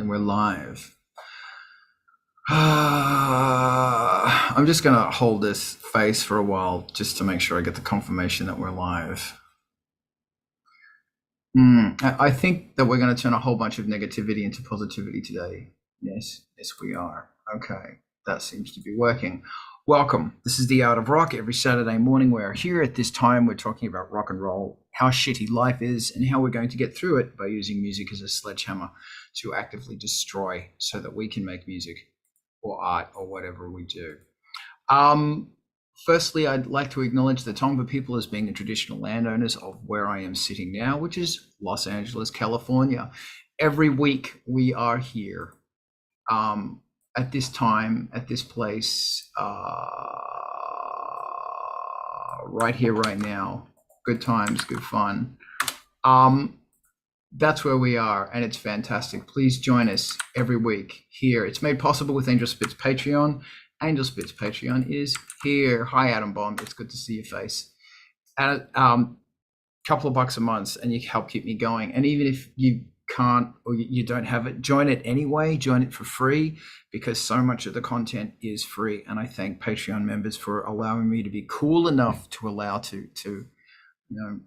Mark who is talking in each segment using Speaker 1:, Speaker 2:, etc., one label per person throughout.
Speaker 1: we're live. I'm just going to hold this face for a while just to make sure I get the confirmation that we're live. I think that we're going to turn a whole bunch of negativity into positivity today. Yes, we are. Okay, that seems to be working. Welcome. This is The Art of Rock. Every Saturday morning we're here at this time. We're talking about rock and roll, how shitty life is, and how we're going to get through it by using music as a sledgehammer to actively destroy so that we can make music or art or whatever we do. Firstly, I'd like to acknowledge the Tongva people as being the traditional landowners of where I am sitting now, which is Los Angeles, California. Every week we are here at this time, at this place, right here, right now. Good times, good fun. That's where we are, and it's fantastic. Please join us every week here. It's made possible with Angelspit's Patreon. Angelspit's Patreon is here. Hi, Adam Bomb. It's good to see your face. And couple of bucks a month, and you help keep me going. And even if you can't or you don't have it, join it anyway. Join it for free, because so much of the content is free. And I thank Patreon members for allowing me to be cool enough to allow to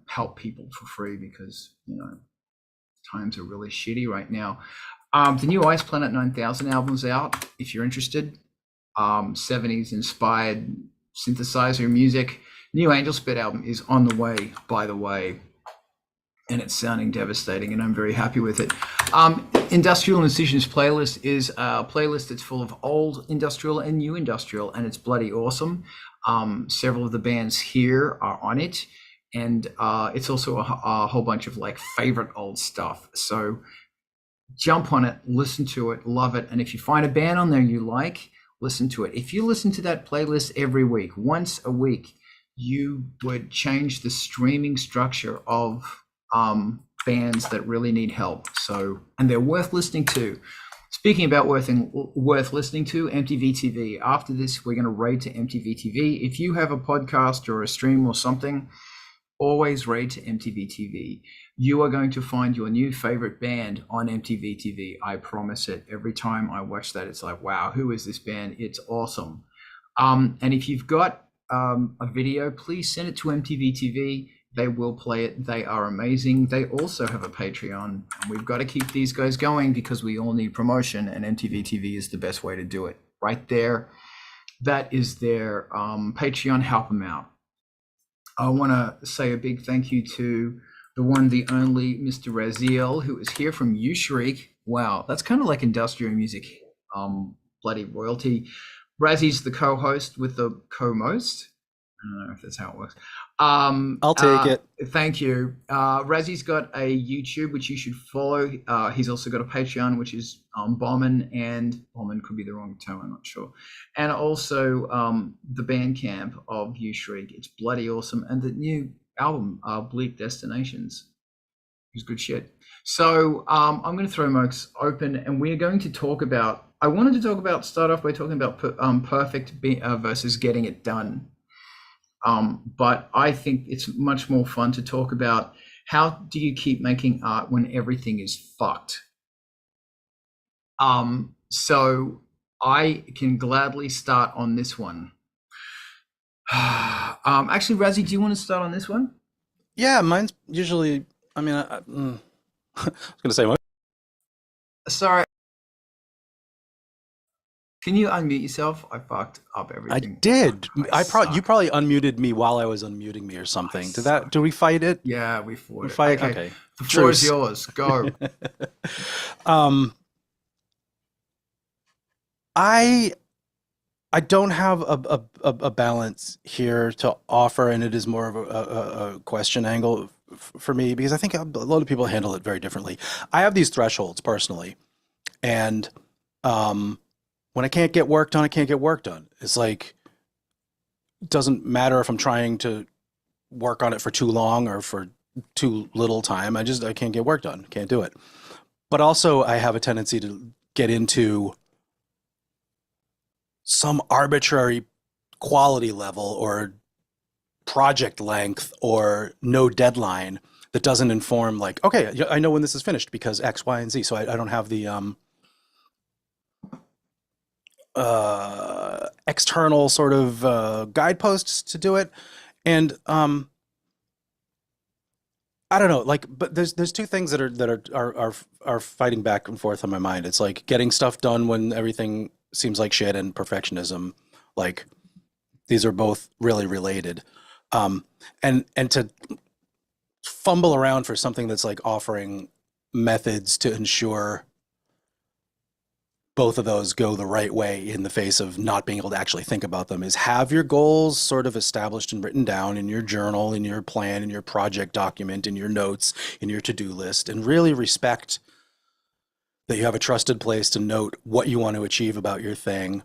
Speaker 1: help people for free, because times are really shitty right now. The new Ice Planet 9000 album's out if you're interested. 70s inspired synthesizer music. New Angelspit album is on the way, by the way, and it's sounding devastating, and I'm very happy with it. Industrial Incisions playlist is a playlist that's full of old industrial and new industrial, and it's bloody awesome. Several of the bands here are on it, and it's also a whole bunch of like favorite old stuff. So jump on it, listen to it, love it, and if you find a band on there you like, listen to it. If you listen to that playlist every week, once a week, you would change the streaming structure of bands that really need help. So, and they're worth listening to. Speaking about worth listening to, MTV TV. After this, we're going to raid to MTV TV. If you have a podcast or a stream or something, always raid to MTV TV. You are going to find your new favorite band on MTV TV. I promise it. Every time I watch that, it's like, wow, who is this band? It's awesome. And if you've got a video, please send it to MTV TV. They will play it. They are amazing. They also have a Patreon, and we've got to keep these guys going because we all need promotion, and MTV TV is the best way to do it. Right there. That is their Patreon. Help them out. I want to say a big thank you to the one, the only Mr. Raziel, who is here from Ushrik. Wow, that's kind of like industrial music, bloody royalty. Razzy's the co-host with the co-most. I don't know if that's how it works.
Speaker 2: I'll take it.
Speaker 1: Thank you. Razzy's got a YouTube, which you should follow. He's also got a Patreon, which is Bomben, and Bomben could be the wrong term, I'm not sure. And also the Bandcamp of Ushrik. It's bloody awesome. And the new album, Bleak Destinations, is good shit. So I'm going to throw mics open, and we're going to talk about, start off by talking about perfect versus getting it done. But I think it's much more fun to talk about how do you keep making art when everything is fucked. So I can gladly start on this one. Actually, Razzie, do you want to start on this one?
Speaker 2: Yeah, mine's usually, I was going to say what?
Speaker 1: Sorry. Can you unmute yourself? I fucked up everything.
Speaker 2: I did. You probably unmuted me while I was unmuting me or something. Do we fight it?
Speaker 1: Yeah, we fought it.
Speaker 2: Okay.
Speaker 1: The floor is yours. Go.
Speaker 2: I don't have a balance here to offer, and it is more of a question angle for me, because I think a lot of people handle it very differently. I have these thresholds personally, and when I can't get work done, I can't get work done. It's like, it doesn't matter if I'm trying to work on it for too long or for too little time. I can't get work done. Can't do it. But also I have a tendency to get into some arbitrary quality level or project length or no deadline that doesn't inform, like, okay, I know when this is finished because X, Y, and Z. So I don't have the external sort of guideposts to do it. And I don't know, like, but there's two things that are fighting back and forth on my mind. It's like getting stuff done when everything seems like shit, and perfectionism. Like, these are both really related. Um, and to fumble around for something that's like offering methods to ensure both of those go the right way in the face of not being able to actually think about them is have your goals sort of established and written down in your journal, in your plan, in your project document, in your notes, in your to-do list, and really respect that you have a trusted place to note what you want to achieve about your thing.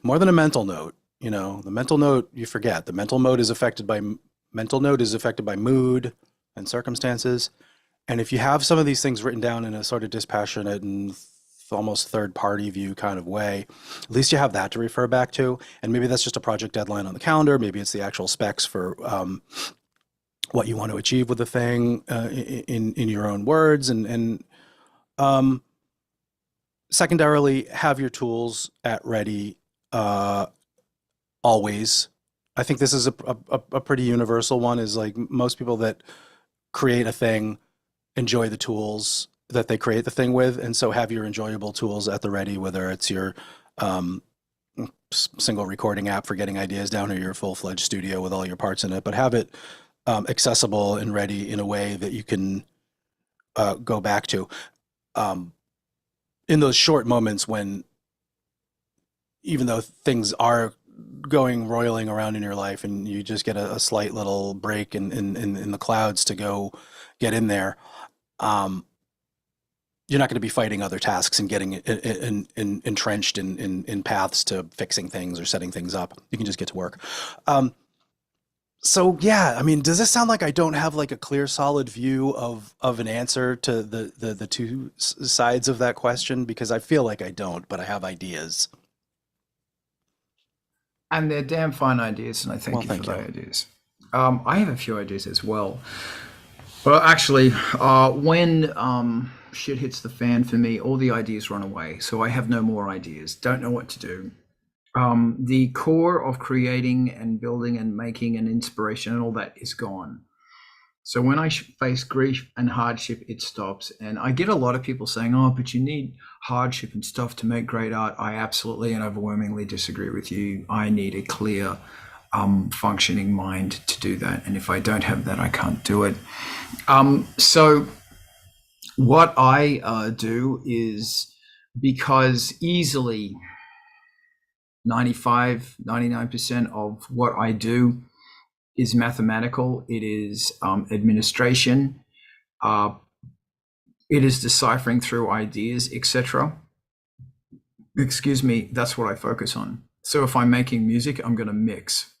Speaker 2: More than a mental note, you know, the mental note you forget. The mental note is affected by mood and circumstances. And if you have some of these things written down in a sort of dispassionate and almost third party view kind of way, at least you have that to refer back to. And maybe that's just a project deadline on the calendar. Maybe it's the actual specs for what you want to achieve with the thing in your own words. And um, secondarily, have your tools at ready always. I think this is a pretty universal one, is like most people that create a thing enjoy the tools that they create the thing with. And so have your enjoyable tools at the ready, whether it's your um, single recording app for getting ideas down, or your full-fledged studio with all your parts in it, but have it accessible and ready in a way that you can go back to in those short moments when, even though things are going roiling around in your life and you just get a slight little break in the clouds to go get in there, you're not going to be fighting other tasks and getting entrenched in paths to fixing things or setting things up. You can just get to work. So yeah, I mean, does this sound like I don't have like a clear, solid view of an answer to the two sides of that question? Because I feel like I don't, but I have ideas.
Speaker 1: And they're damn fine ideas, and I thank
Speaker 2: Well,
Speaker 1: you for
Speaker 2: thank
Speaker 1: those
Speaker 2: you.
Speaker 1: ideas. I have a few ideas as well. Well, actually, when shit hits the fan for me, all the ideas run away. So I have no more ideas. Don't know what to do. The core of creating and building and making and inspiration and all that is gone. So when I face grief and hardship, it stops. And I get a lot of people saying, "Oh, but you need hardship and stuff to make great art." I absolutely and overwhelmingly disagree with you. I need a clear, functioning mind to do that. And if I don't have that, I can't do it. So what I do is, because easily 95, 99% of what I do is mathematical. It is administration. It is deciphering through ideas, etc. Excuse me, that's what I focus on. So if I'm making music, I'm going to mix.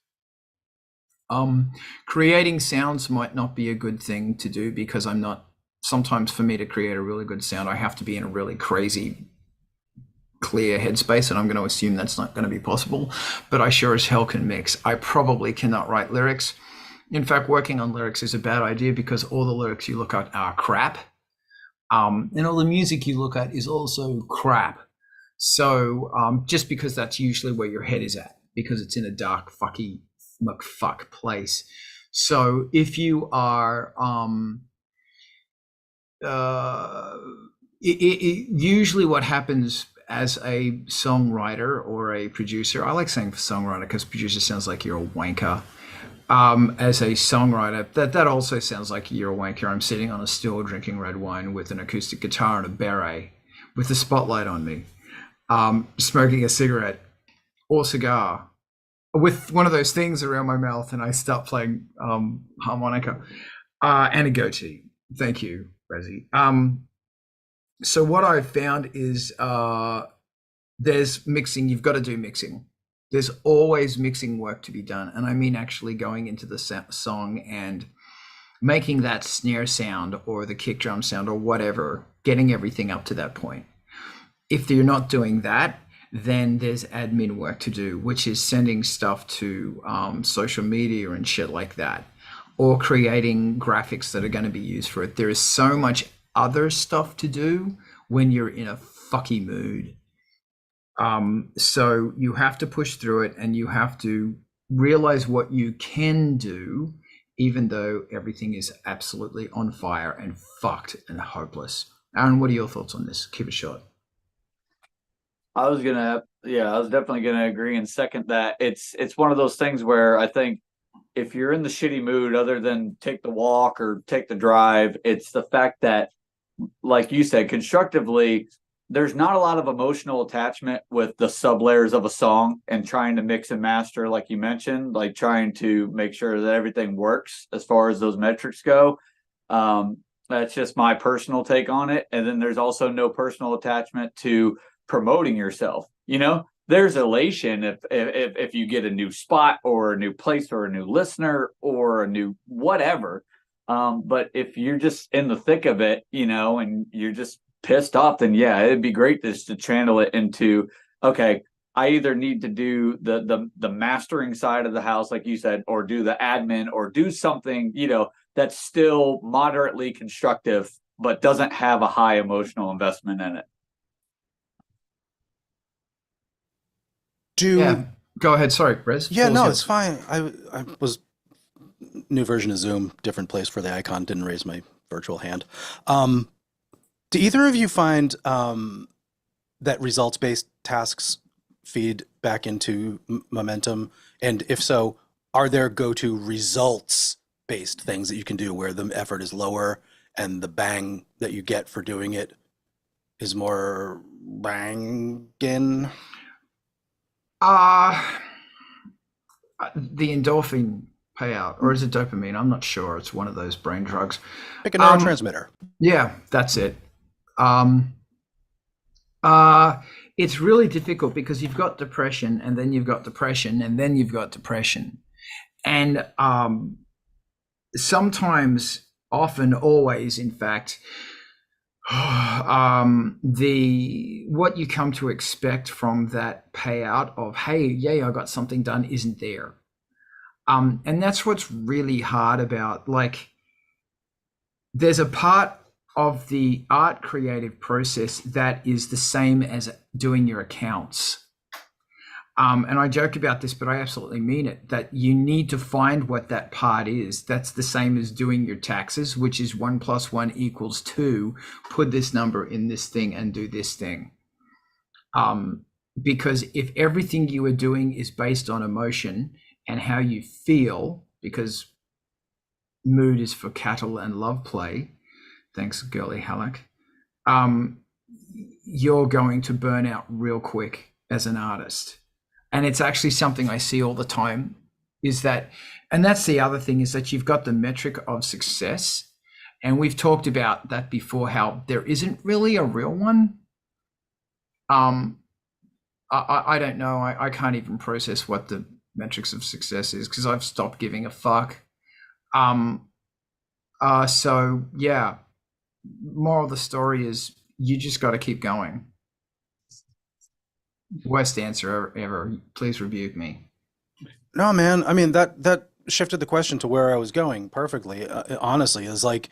Speaker 1: Creating sounds might not be a good thing to do, because I'm not, sometimes for me to create a really good sound, I have to be in a really crazy, clear headspace, and I'm going to assume that's not going to be possible. But I sure as hell can mix. I probably cannot write lyrics. In fact, working on lyrics is a bad idea, because all the lyrics you look at are crap. And all the music you look at is also crap. So just because that's usually where your head is at, because it's in a dark, fucky, McFuck place. So if you are, usually what happens as a songwriter or a producer, I like saying songwriter because producer sounds like you're a wanker. As a songwriter, that also sounds like you're a wanker. I'm sitting on a stool drinking red wine with an acoustic guitar and a beret with the spotlight on me, smoking a cigarette or cigar with one of those things around my mouth, and I start playing harmonica and a goatee. Thank you, Razi. So what I've found is there's mixing. You've got to do mixing. There's always mixing work to be done. And I mean actually going into the song and making that snare sound or the kick drum sound or whatever, getting everything up to that point. If you're not doing that, then there's admin work to do, which is sending stuff to social media and shit like that, or creating graphics that are going to be used for it. There is so much other stuff to do when you're in a fucky mood. So you have to push through it, and you have to realize what you can do, even though everything is absolutely on fire and fucked and hopeless. Aaron, what are your thoughts on this? Keep it short.
Speaker 3: I was definitely gonna agree and second that. It's one of those things where I think if you're in the shitty mood, other than take the walk or take the drive, it's the fact that, like you said, constructively, there's not a lot of emotional attachment with the sub layers of a song and trying to mix and master, like you mentioned, like trying to make sure that everything works as far as those metrics go. That's just my personal take on it. And then there's also no personal attachment to promoting yourself. There's elation if you get a new spot or a new place or a new listener or a new whatever. But if you're just in the thick of it, and you're just pissed off, then yeah, it'd be great just to channel it into, okay, I either need to do the mastering side of the house, like you said, or do the admin, or do something, that's still moderately constructive, but doesn't have a high emotional investment in it.
Speaker 1: Yeah, go ahead. Sorry, Rez.
Speaker 2: Yeah, no, it's fine. I was new version of Zoom, different place for the icon. Didn't raise my virtual hand. Do either of you find that results-based tasks feed back into momentum? And if so, are there go-to results-based things that you can do where the effort is lower and the bang that you get for doing it is more banging?
Speaker 1: The endorphin payout, or is it dopamine? I'm not sure. It's one of those brain drugs.
Speaker 2: Pick a neurotransmitter.
Speaker 1: Yeah, that's it. It's really difficult because you've got depression, and then you've got depression, and then you've got depression. And sometimes, often, always, in fact, what you come to expect from that payout of, hey, yay, I got something done, isn't there. And that's what's really hard about, like, there's a part of the art creative process that is the same as doing your accounts. And I joke about this, but I absolutely mean it, that you need to find what that part is. That's the same as doing your taxes, which is 1 + 1 = 2. Put this number in this thing and do this thing. Because if everything you are doing is based on emotion and how you feel, because mood is for cattle and love play, thanks, Girly Halleck, you're going to burn out real quick as an artist. And it's actually something I see all the time, is that, and that's the other thing, is that you've got the metric of success. And we've talked about that before, how there isn't really a real one. I don't know. I can't even process what the metrics of success is because I've stopped giving a fuck. So yeah, moral of the story is you just got to keep going. Worst answer ever. Please rebuke me.
Speaker 2: No, man. I mean, that shifted the question to where I was going perfectly. Honestly, is like,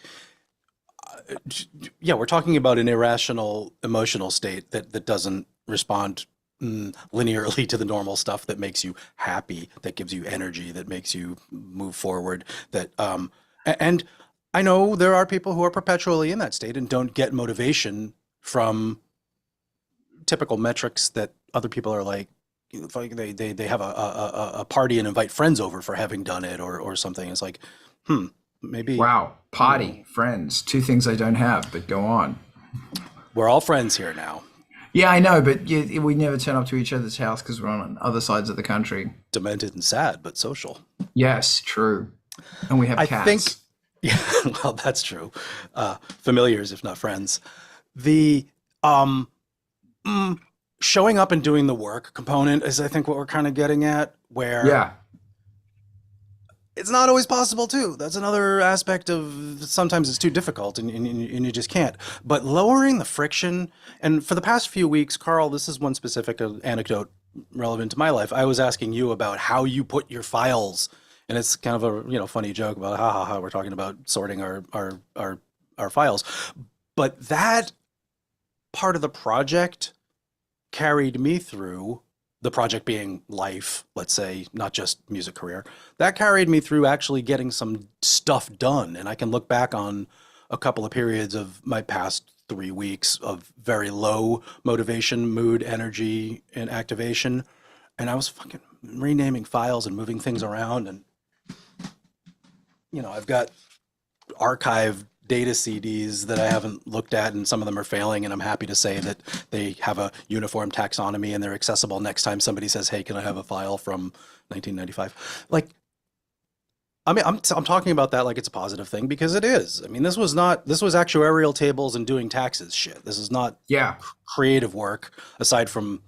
Speaker 2: yeah, we're talking about an irrational emotional state that doesn't respond linearly to the normal stuff that makes you happy, that gives you energy, that makes you move forward. That and I know there are people who are perpetually in that state and don't get motivation from typical metrics that other people are like they have a party and invite friends over for having done it or something. It's like, maybe.
Speaker 1: Wow, party, friends, two things I don't have, but go on.
Speaker 2: We're all friends here now.
Speaker 1: Yeah, I know, but we never turn up to each other's house because we're on other sides of the country.
Speaker 2: Demented and sad, but social.
Speaker 1: Yes, true. And we have cats.
Speaker 2: I think, yeah, well, that's true. Familiars, if not friends. The showing up and doing the work component is, I think, what we're kind of getting at, where
Speaker 1: yeah,
Speaker 2: it's not always possible too. That's another aspect of, sometimes it's too difficult and you just can't. But lowering the friction, and for the past few weeks, Carl, this is one specific anecdote relevant to my life. I was asking you about how you put your files, and it's kind of a funny joke about how we're talking about sorting our files. But that part of the project carried me through, the project being life, let's say, not just music career, that carried me through actually getting some stuff done. And I can look back on a couple of periods of my past 3 weeks of very low motivation, mood, energy, and activation. And I was fucking renaming files and moving things around. And, you know, I've got archived data CDs that I haven't looked at, and some of them are failing, and I'm happy to say that they have a uniform taxonomy and they're accessible next time somebody says, hey, can I have a file from 1995? Like, I mean, I'm talking about that like it's a positive thing, because it is. I mean, this was actuarial tables and doing taxes shit. This is not creative work, aside from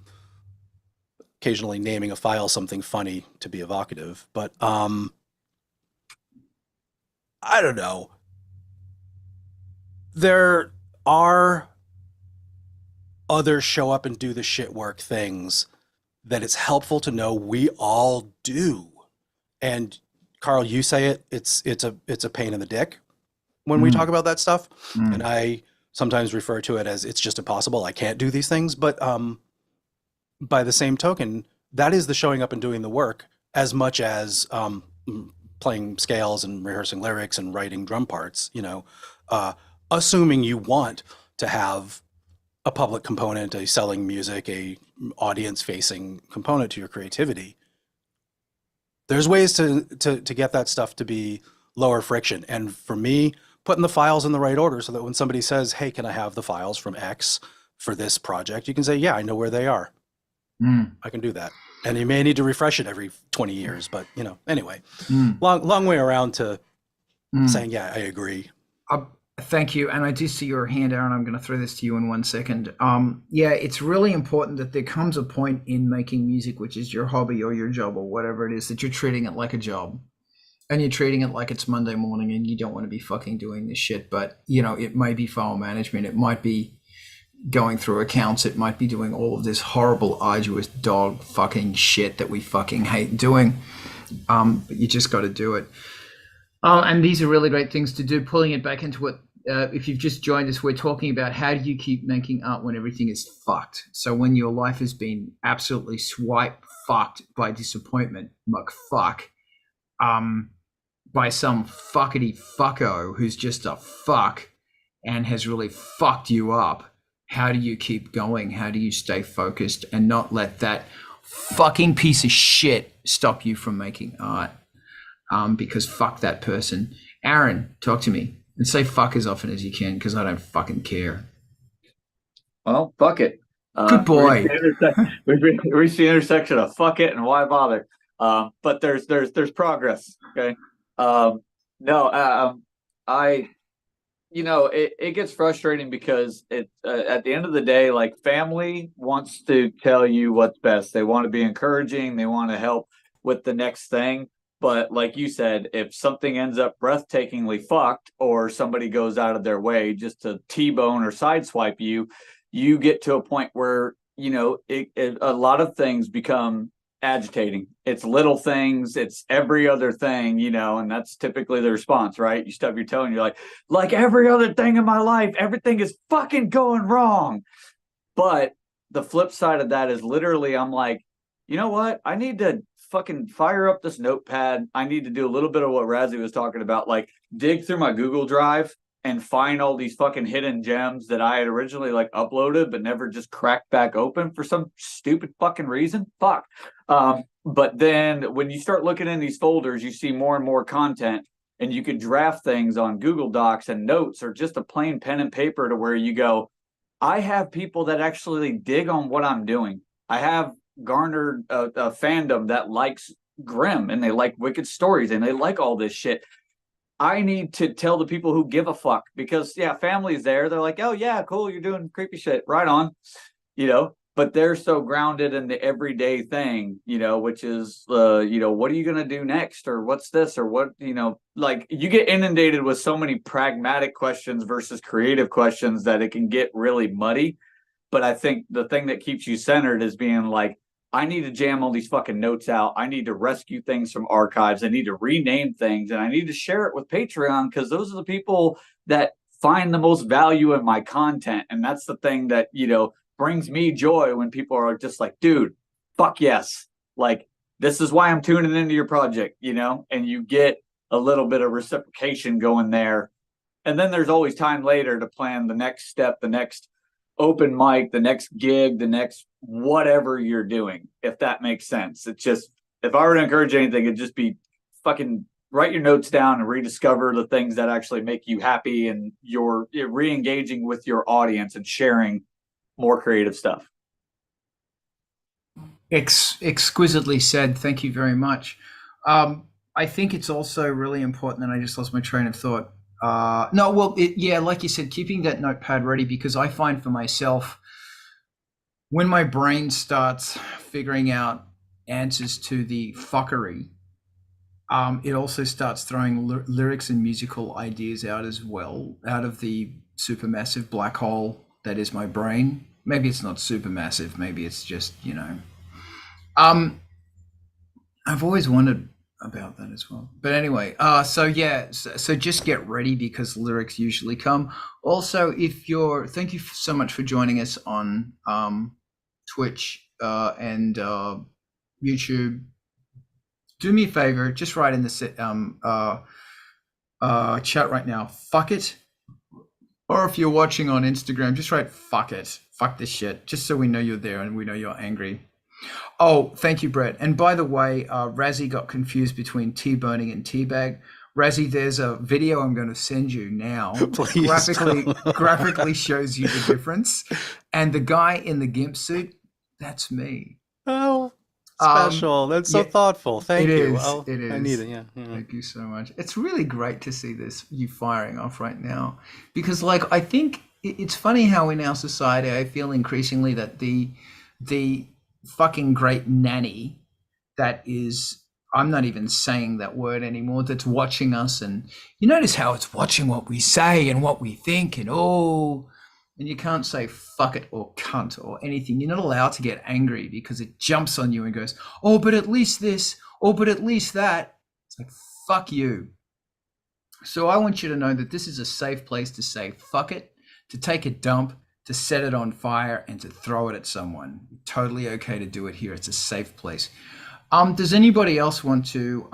Speaker 2: occasionally naming a file something funny to be evocative. But I don't know. There are other show up and do the shit work things that it's helpful to know we all do. And Carl, you say it's a pain in the dick when we talk about that stuff. And I sometimes refer to it as it's just impossible. I can't do these things. But by the same token, that is the showing up and doing the work as much as playing scales and rehearsing lyrics and writing drum parts, you know, assuming you want to have a public component, a selling music, a audience facing component to your creativity. There's ways to get that stuff to be lower friction. And for me, putting the files in the right order so that when somebody says, hey, can I have the files from X for this project? You can say, yeah, I know where they are. I can do that. And you may need to refresh it every 20 years, but you know, anyway, long way around to saying, yeah, I agree.
Speaker 1: Thank you. And I do see your hand, Aaron. I'm going to throw this to you in 1 second. Yeah, it's really important that there comes a point in making music, which is your hobby or your job or whatever it is, that you're treating it like a job. And you're treating it like it's Monday morning and you don't want to be fucking doing this shit. But, you know, it might be file management. It might be going through accounts. It might be doing all of this horrible, arduous dog fucking shit that we fucking hate doing. But you just got to do it. And these are really great things to do. Pulling it back into what, if you've just joined us, we're talking about how do you keep making art when everything is fucked. So when your life has been absolutely swipe fucked by disappointment, fuck, by some fuckity fucko who's just a fuck and has really fucked you up. How do you keep going? How do you stay focused and not let that fucking piece of shit stop you from making art? Because fuck that person. Aaron, talk to me. And say fuck as often as you can, because I don't fucking care.
Speaker 3: Well, fuck it.
Speaker 1: Good boy.
Speaker 3: We've reached the intersection of fuck it and why bother. But there's progress. Okay. You know, it gets frustrating because it at the end of the day, like, family wants to tell you what's best. They want to be encouraging. They want to help with the next thing. But like you said, if something ends up breathtakingly fucked, or somebody goes out of their way just to T-bone or sideswipe you, you get to a point where, you know, a lot of things become agitating. It's little things, it's every other thing, you know, and that's typically the response, right? You stub your toe and you're like every other thing in my life, everything is fucking going wrong. But the flip side of that is literally, I'm like, you know what? I need to fucking fire up this notepad. I need to do a little bit of what Razi was talking about, like dig through my Google Drive and find all these fucking hidden gems that I had originally like uploaded but never just cracked back open for some stupid fucking reason. Fuck. But then when you start looking in these folders, you see more and more content, and you could draft things on Google Docs and notes, or just a plain pen and paper, to where you go, I have people that actually dig on what I'm doing. I have garnered a fandom that likes Grimm, and they like Wicked Stories, and they like all this shit. I need to tell the people who give a fuck, because yeah, family's there. They're like, oh yeah, cool, you're doing creepy shit, right on, you know. But they're so grounded in the everyday thing, you know, which is, you know, what are you gonna do next, or what's this, or what, you know, like, you get inundated with so many pragmatic questions versus creative questions that it can get really muddy. But I think the thing that keeps you centered is being like, I need to jam all these fucking notes out. I need to rescue things from archives. I need to rename things, and I need to share it with Patreon, because those are the people that find the most value in my content. And that's the thing that, you know, brings me joy when people are just like, dude, fuck yes. Like, this is why I'm tuning into your project, you know, and you get a little bit of reciprocation going there. And then there's always time later to plan the next step, the next open mic, the next gig, the next whatever you're doing, if that makes sense. It's just, if I were to encourage anything, it'd just be fucking write your notes down and rediscover the things that actually make you happy, and you're re-engaging with your audience and sharing more creative stuff.
Speaker 1: Exquisitely said. Thank you very much. I think it's also really important, and I just lost my train of thought. Like you said, keeping that notepad ready, because I find for myself, when my brain starts figuring out answers to the fuckery, it also starts throwing lyrics and musical ideas out as well, out of the supermassive black hole that is my brain. Maybe it's not supermassive, maybe it's just, you know. I've always wondered about that as well. But anyway, so just get ready, because lyrics usually come. Also, thank you so much for joining us on Twitch and YouTube. Do me a favor, just write in the chat right now, fuck it. Or if you're watching on Instagram, just write fuck it, fuck this shit, just so we know you're there and we know you're angry. Oh, thank you, Brett. And by the way, Razzie got confused between T-boning and teabag. Razzie, there's a video I'm going to send you now. Graphically shows you the difference. And the guy in the GIMP suit, that's me.
Speaker 2: Oh, special. That's so thoughtful. Thank you.
Speaker 1: It is.
Speaker 2: I need it. Yeah.
Speaker 1: Thank you so much. It's really great to see you firing off right now, because like, I think it's funny how in our society, I feel increasingly that the fucking great nanny that is, I'm not even saying that word anymore, that's watching us, and you notice how it's watching what we say and what we think, and you can't say fuck it or cunt or anything. You're not allowed to get angry, because it jumps on you and goes, oh, but at least this, oh, but at least that. It's like, fuck you. So I want you to know that this is a safe place to say fuck it, to take a dump, to set it on fire, and to throw it at someone. Totally okay to do it here. It's a safe place. Does anybody else want to,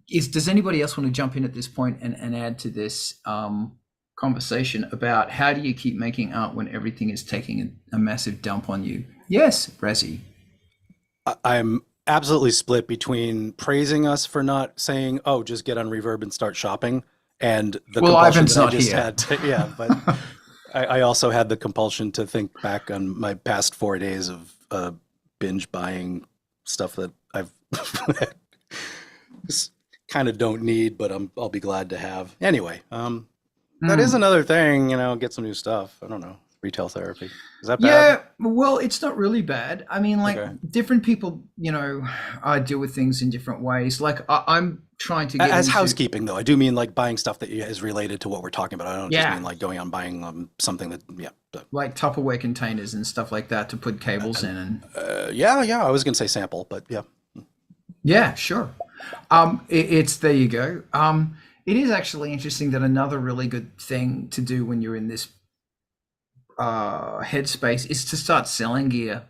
Speaker 1: does anybody else want to jump in at this point and add to this conversation about how do you keep making art when everything is taking a massive dump on you? Yes, Razzie.
Speaker 2: I'm absolutely split between praising us for not saying, oh, just get on Reverb and start shopping, and the compulsion that I just had to, but I also had the compulsion to think back on my past 4 days of binge buying stuff that I've just kind of don't need, but I'll be glad to have. Anyway, that is another thing, get some new stuff. I don't know. Retail therapy. Is that bad?
Speaker 1: Yeah, well, it's not really bad. I mean, like, different people, deal with things in different ways. Like, I'm trying to get
Speaker 2: as housekeeping, though. I do mean like buying stuff that is related to what we're talking about. I don't just mean like going on buying something that,
Speaker 1: like Tupperware containers and stuff like that to put cables in. And
Speaker 2: I was going to say sample, but yeah.
Speaker 1: Yeah, sure. It's there you go. It is actually interesting that another really good thing to do when you're in this headspace is to start selling gear.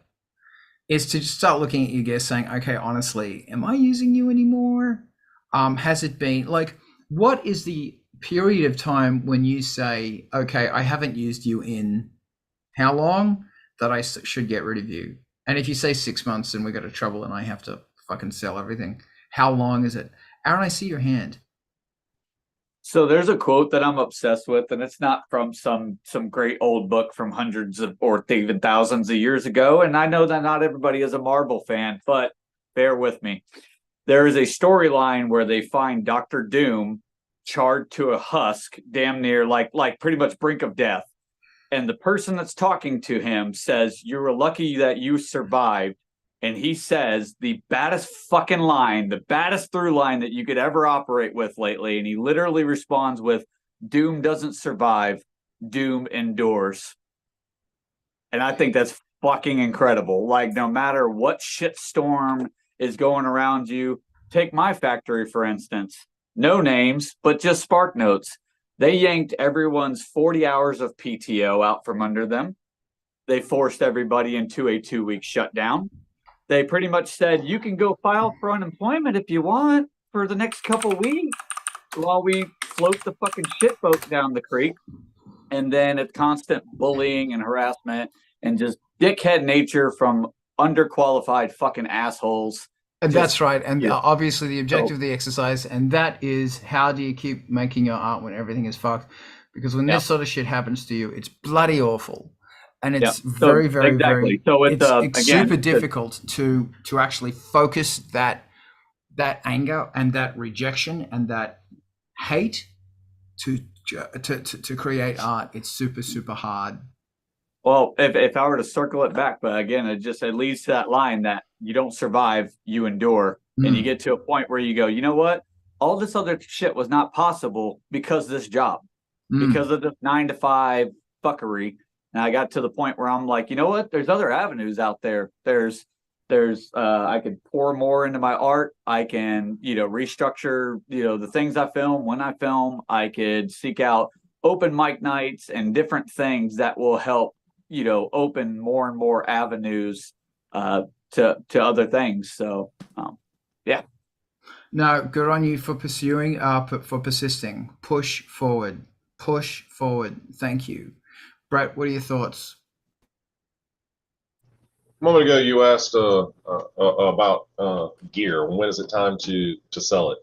Speaker 1: Is to start looking at your gear, saying, okay, honestly, am I using you anymore? Has it been like, what is the period of time when you say, okay, I haven't used you in how long that I should get rid of you? And if you say 6 months and we got a trouble and I have to fucking sell everything, how long is it? Aaron, I see your hand.
Speaker 3: So there's a quote that I'm obsessed with, and it's not from some great old book from hundreds of or even thousands of years ago. And I know that not everybody is a Marvel fan, but bear with me. There is a storyline where they find Dr. Doom charred to a husk, damn near like pretty much brink of death. And the person that's talking to him says, "You were lucky that you survived." And he says the baddest fucking line, the baddest through line that you could ever operate with lately. And he literally responds with, "Doom doesn't survive, Doom endures." And I think that's fucking incredible. Like, no matter what shitstorm is going around you, take my factory, for instance. No names, but just spark notes. They yanked everyone's 40 hours of PTO out from under them. They forced everybody into a 2-week shutdown. They pretty much said, you can go file for unemployment if you want for the next couple weeks while we float the fucking shitboat down the creek. And then it's constant bullying and harassment and just dickhead nature from underqualified fucking assholes.
Speaker 1: And
Speaker 3: Just-
Speaker 1: that's right. And
Speaker 3: yeah.
Speaker 1: obviously the objective of the exercise, and that is, how do you keep making your art when everything is fucked? Because when
Speaker 3: Yeah.
Speaker 1: this sort of shit happens to you, it's bloody awful. And it's
Speaker 3: Yeah.
Speaker 1: very, very,
Speaker 3: exactly.
Speaker 1: very,
Speaker 3: So
Speaker 1: it's
Speaker 3: again,
Speaker 1: super difficult to actually focus that anger and that rejection and that hate to create art. It's super, super hard.
Speaker 3: Well, if I were to circle it back, but again, it leads to that line that you don't survive, you endure. And you get to a point where you go, you know what? All this other shit was not possible because of this job, because of the 9-to-5 fuckery. And I got to the point where I'm like, you know what? There's other avenues out there. There's I could pour more into my art. I can, restructure, the things I film when I film. I could seek out open mic nights and different things that will help, open more and more avenues to other things. So, yeah.
Speaker 1: No, good on you for pursuing, for persisting. Push forward. Push forward. Thank you. Brett, what are your thoughts?
Speaker 4: A moment ago, you asked about gear. When is it time to sell it?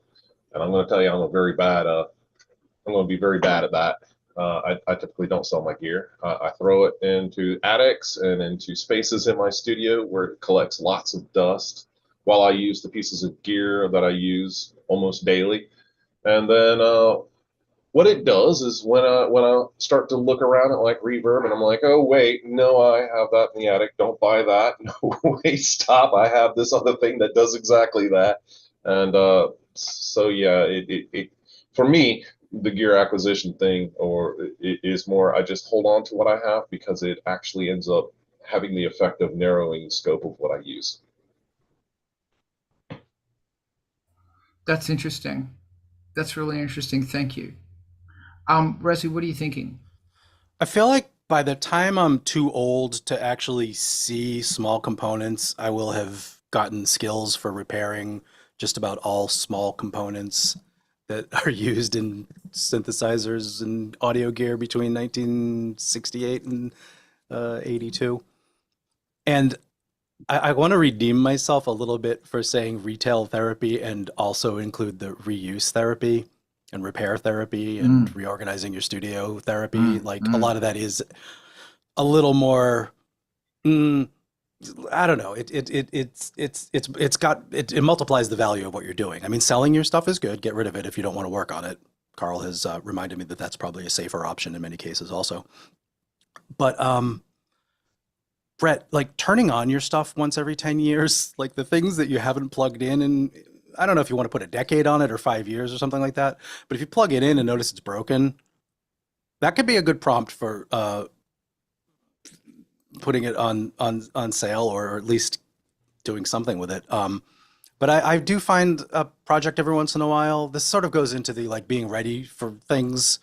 Speaker 4: And I'm going to tell you, I'm going to be very bad at that. I typically don't sell my gear. I throw it into attics and into spaces in my studio where it collects lots of dust while I use the pieces of gear that I use almost daily. And then what it does is when I start to look around at like Reverb and I'm like, oh wait, no, I have that in the attic. Don't buy that. No, wait, stop. I have this other thing that does exactly that. And so yeah, it for me, the gear acquisition thing is more, I just hold on to what I have because it actually ends up having the effect of narrowing the scope of what I use.
Speaker 1: That's interesting. That's really interesting. Thank you. Resi, what are you thinking?
Speaker 2: I feel like by the time I'm too old to actually see small components, I will have gotten skills for repairing just about all small components that are used in synthesizers and audio gear between 1968 and 82. And I want to redeem myself a little bit for saying retail therapy and also include the reuse therapy and repair therapy and reorganizing your studio therapy. A lot of that is a little more, I don't know. It multiplies the value of what you're doing. I mean, selling your stuff is good. Get rid of it if you don't want to work on it. Carl has reminded me that that's probably a safer option in many cases also. But Brett, like turning on your stuff once every 10 years, like the things that you haven't plugged in, and I don't know if you want to put a decade on it or 5 years or something like that, but if you plug it in and notice it's broken, that could be a good prompt for putting it on sale, or at least doing something with it. But I do find a project every once in a while. This sort of goes into the like being ready for things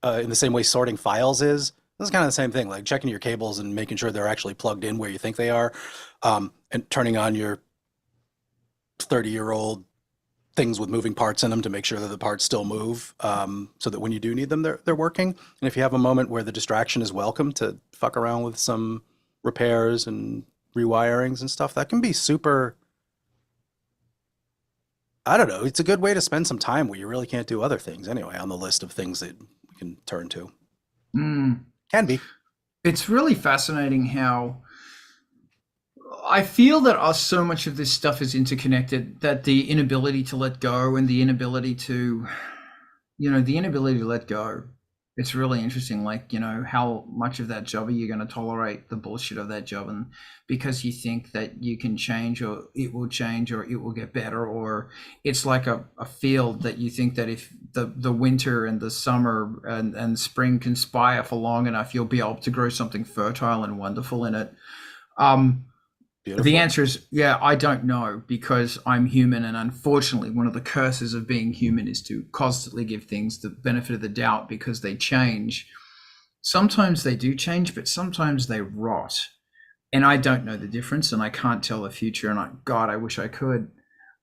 Speaker 2: in the same way sorting files is. This is kind of the same thing, like checking your cables and making sure they're actually plugged in where you think they are, and turning on your 30-year-old things with moving parts in them to make sure that the parts still move, so that when you do need them, they're working. And if you have a moment where the distraction is welcome to fuck around with some repairs and rewirings and stuff, that can be super, I don't know, it's a good way to spend some time where you really can't do other things anyway on the list of things that we can turn to. Can be.
Speaker 1: It's really fascinating how I feel that so much of this stuff is interconnected, that the inability to let go and the inability to let go. It's really interesting, like, how much of that job are you going to tolerate the bullshit of that job, and because you think that you can change or it will get better, or it's like a field that you think that if the winter and the summer and spring conspire for long enough, you'll be able to grow something fertile and wonderful in it.
Speaker 2: Beautiful.
Speaker 1: The answer is, yeah, I don't know, because I'm human, and unfortunately one of the curses of being human is to constantly give things the benefit of the doubt because they change. Sometimes they do change, but sometimes they rot. And I don't know the difference, and I can't tell the future, and God, I wish I could.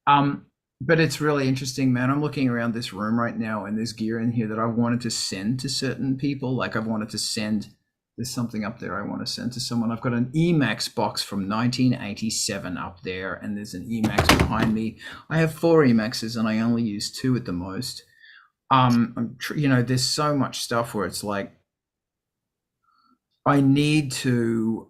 Speaker 1: But it's really interesting, man. I'm looking around this room right now, and there's gear in here that I wanted to send to certain people. Like I've wanted to send, there's something up there I want to send to someone. I've got an Emax box from 1987 up there, and there's an Emax behind me. I have 4 Emaxes, and I only use 2 at the most. There's so much stuff where it's like, I need to,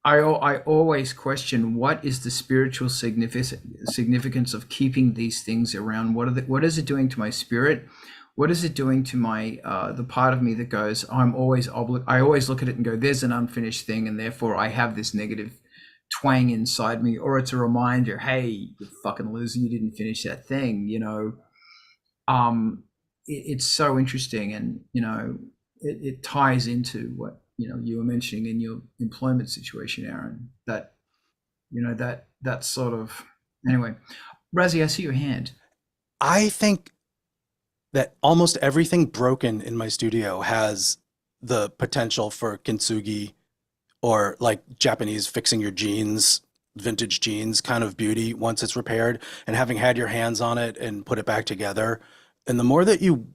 Speaker 1: I always question, what is the spiritual significance of keeping these things around? What is it doing to my spirit? What is it doing to my the part of me that goes, I always look at it and go, there's an unfinished thing, and therefore I have this negative twang inside me, or it's a reminder, hey, you fucking loser, you didn't finish that thing, it's so interesting, and it ties into what you were mentioning in your employment situation, Aaron, that that sort of, anyway. Razi, I see your hand.
Speaker 2: I think that almost everything broken in my studio has the potential for kintsugi, or like Japanese fixing your jeans, vintage jeans kind of beauty once it's repaired, and having had your hands on it and put it back together. And the more that you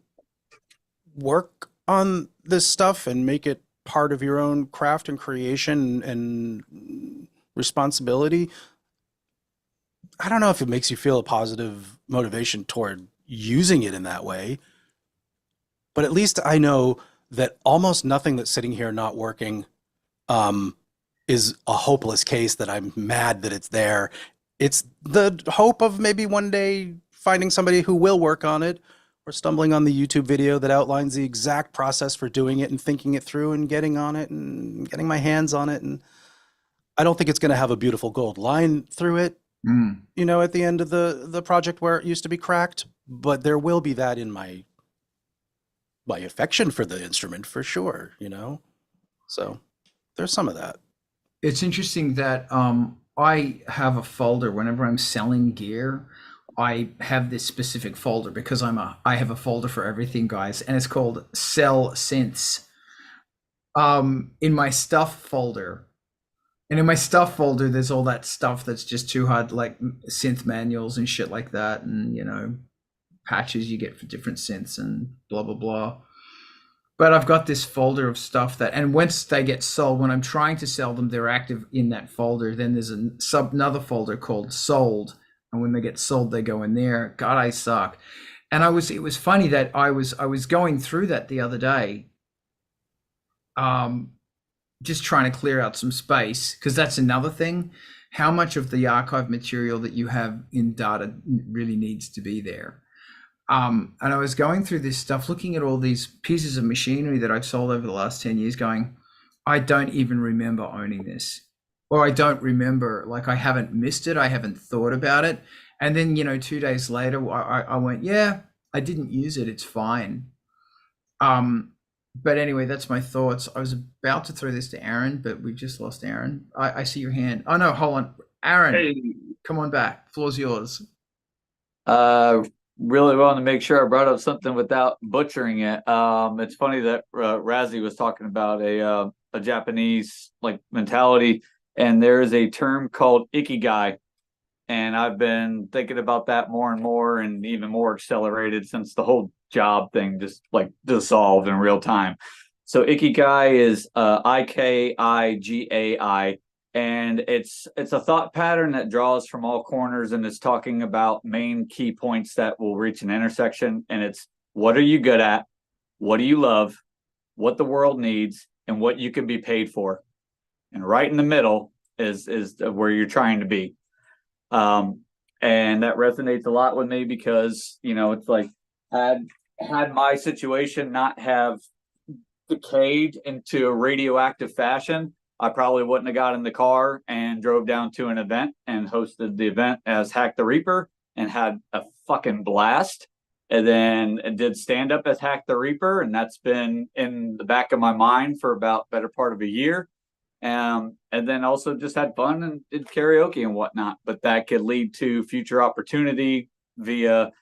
Speaker 2: work on this stuff and make it part of your own craft and creation and responsibility, I don't know if it makes you feel a positive motivation toward using it in that way, but at least I know that almost nothing that's sitting here not working is a hopeless case that I'm mad that it's there. It's the hope of maybe one day finding somebody who will work on it, or stumbling on the YouTube video that outlines the exact process for doing it and thinking it through and getting on it and getting my hands on it. And I don't think it's going to have a beautiful gold line through it, at the end of the project where it used to be cracked, but there will be that in my affection for the instrument for sure, So there's some of that.
Speaker 1: It's interesting that I have a folder whenever I'm selling gear. I have this specific folder because I have a folder for everything, guys, and it's called Sell Synths. In my stuff folder, and in my stuff folder, there's all that stuff that's just too hard, like synth manuals and shit like that, and patches you get for different synths and blah blah blah. But I've got this folder of stuff that, and once they get sold, when I'm trying to sell them, they're active in that folder. Then there's another folder called Sold. And when they get sold, they go in there. God, I suck. And it was funny that I was going through that the other day, just trying to clear out some space, because that's another thing. How much of the archive material that you have in data really needs to be there? And I was going through this stuff, looking at all these pieces of machinery that I've sold over the last 10 years, going, I don't even remember owning this. Or I don't remember, like I haven't missed it. I haven't thought about it. And then, 2 days later, I went, yeah, I didn't use it. It's fine. But anyway, that's my thoughts. I was about to throw this to Aaron, but we just lost Aaron. I see your hand. Oh no, hold on. Aaron,
Speaker 3: Hey.
Speaker 1: Come on back. Floor's yours.
Speaker 3: Really wanted to make sure I brought up something without butchering it. It's funny that Razi was talking about a Japanese mentality. And there's a term called ikigai. And I've been thinking about that more and more, and even more accelerated since the whole job thing just dissolved in real time. So ikigai is IKIGAI. And it's a thought pattern that draws from all corners, and it's talking about main key points that will reach an intersection. And it's, what are you good at? What do you love? What the world needs, and what you can be paid for. And right in the middle is where you're trying to be. And that resonates a lot with me because, it's like, had my situation not have decayed into a radioactive fashion, I probably wouldn't have got in the car and drove down to an event and hosted the event as Hack the Reaper and had a fucking blast. And then did stand up as Hack the Reaper, and that's been in the back of my mind for about better part of a year. And then also just had fun and did karaoke and whatnot. But that could lead to future opportunity via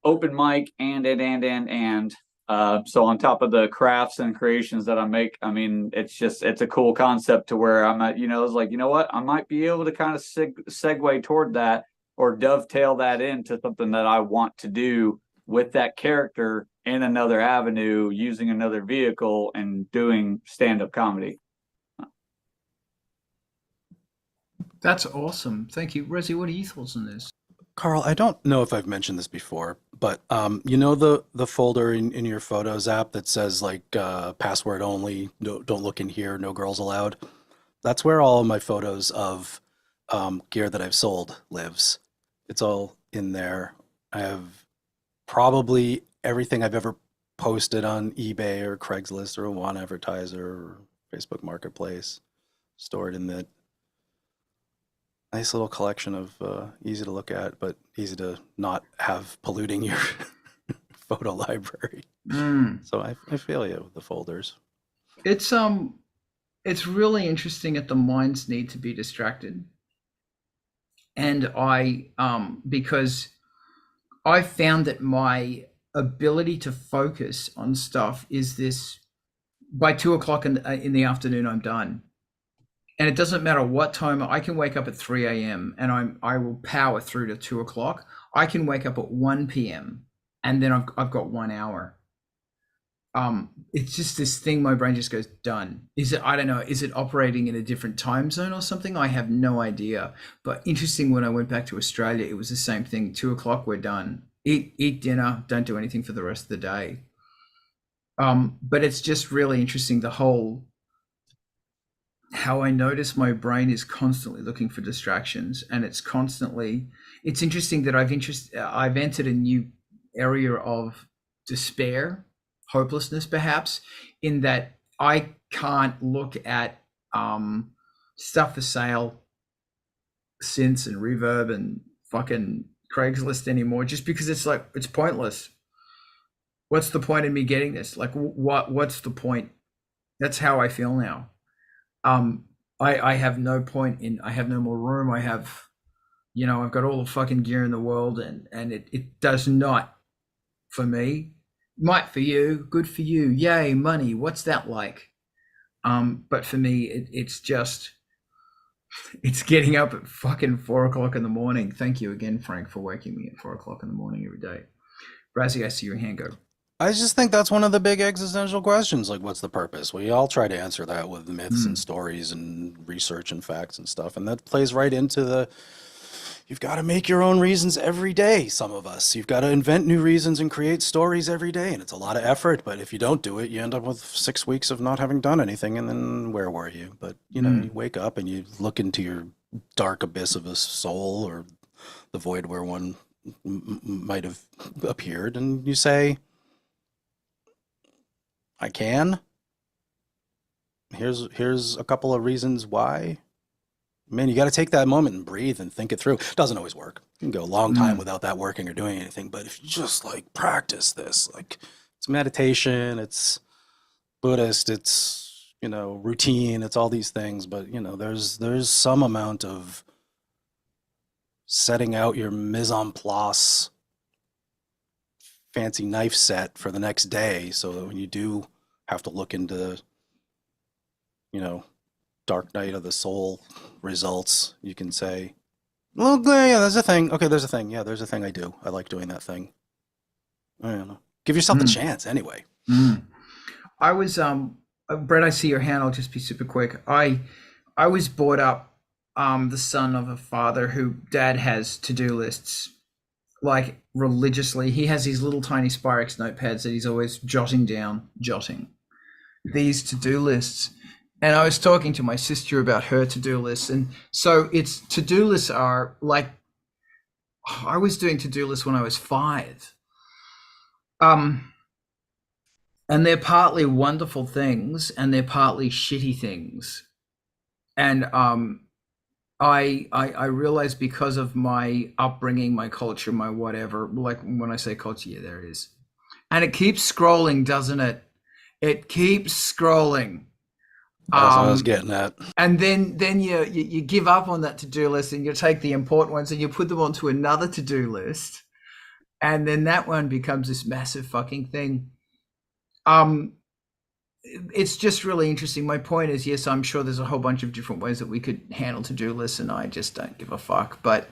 Speaker 3: open mic and. So on top of the crafts and creations that I make, I mean, it's a cool concept to where I'm at, it's like, you know what, I might be able to kind of segue toward that or dovetail that into something that I want to do with that character in another avenue, using another vehicle and doing stand-up comedy.
Speaker 1: That's awesome. Thank you. Resi, what are your thoughts on this?
Speaker 2: Carl, I don't know if I've mentioned this before, but you know the folder in your Photos app that says like password only, no, don't look in here, no girls allowed. That's where all of my photos of gear that I've sold lives. It's all in there. I have probably everything I've ever posted on eBay or Craigslist or a One Advertiser or Facebook Marketplace stored in the nice little collection of easy to look at, but easy to not have polluting your photo library. So I feel you with the folders.
Speaker 1: It's really interesting that the minds need to be distracted. And because I found that my ability to focus on stuff is this: by 2 o'clock in the afternoon, I'm done. And it doesn't matter what time. I can wake up at 3 a.m. and I will power through to 2 o'clock. I can wake up at 1 p.m. and then I've got 1 hour. It's just this thing. My brain just goes, done. I don't know. Is it operating in a different time zone or something? I have no idea. But interesting, when I went back to Australia, it was the same thing. 2 o'clock, we're done. Eat dinner. Don't do anything for the rest of the day. But it's just really interesting, how I notice my brain is constantly looking for distractions, and it's interesting that I've entered a new area of despair, hopelessness, perhaps, in that I can't look at stuff for sale, synths and reverb and fucking Craigslist anymore, just because it's like, it's pointless. What's the point in me getting this? Like, what's the point? That's how I feel now. I have no point I have no more room. I've got all the fucking gear in the world, and it does not, for me. Might for you, good for you. Yay, money. What's that like? But for me, it's getting up at fucking 4 o'clock in the morning. Thank you again, Frank, for waking me at 4 o'clock in the morning every day. Razzie, I see your hand go.
Speaker 2: I just think that's one of the big existential questions. Like, what's the purpose? We all try to answer that with myths and stories and research and facts and stuff. And that plays right into you've got to make your own reasons every day, some of us. You've got to invent new reasons and create stories every day. And it's a lot of effort. But if you don't do it, you end up with 6 weeks of not having done anything. And then where were you? But, you wake up and you look into your dark abyss of a soul, or the void where one might have appeared, and you say, I can. Here's a couple of reasons why. Man, you got to take that moment and breathe and think it through. It doesn't always work. You can go a long time without that working or doing anything. But if you just like practice this, like, it's meditation, it's Buddhist, it's, routine, it's all these things. But, there's some amount of setting out your mise en place fancy knife set for the next day, so that when you do have to look into, dark night of the soul results, you can say, well, yeah, there's a thing. Okay, there's a thing. Yeah, there's a thing I do. I like doing that thing. I don't know. Give yourself the chance anyway.
Speaker 1: I was, Brett, I see your hand. I'll just be super quick. I was brought up the son of a father who dad has to-do lists, like, religiously. He has these little tiny Spyrex notepads that he's always jotting these to-do lists. And I was talking to my sister about her to-do lists. And so it's to-do lists are like, I was doing to-do lists when I was 5. And they're partly wonderful things and they're partly shitty things. And I realized, because of my upbringing, my culture, my whatever, like, when I say culture, yeah, there it is. And it keeps scrolling, doesn't it? It keeps scrolling.
Speaker 2: That's what I was getting at.
Speaker 1: And then you give up on that to-do list and you take the important ones and you put them onto another to-do list, and then that one becomes this massive fucking thing. It's just really interesting. My point is, yes, I'm sure there's a whole bunch of different ways that we could handle to-do lists, and I just don't give a fuck. But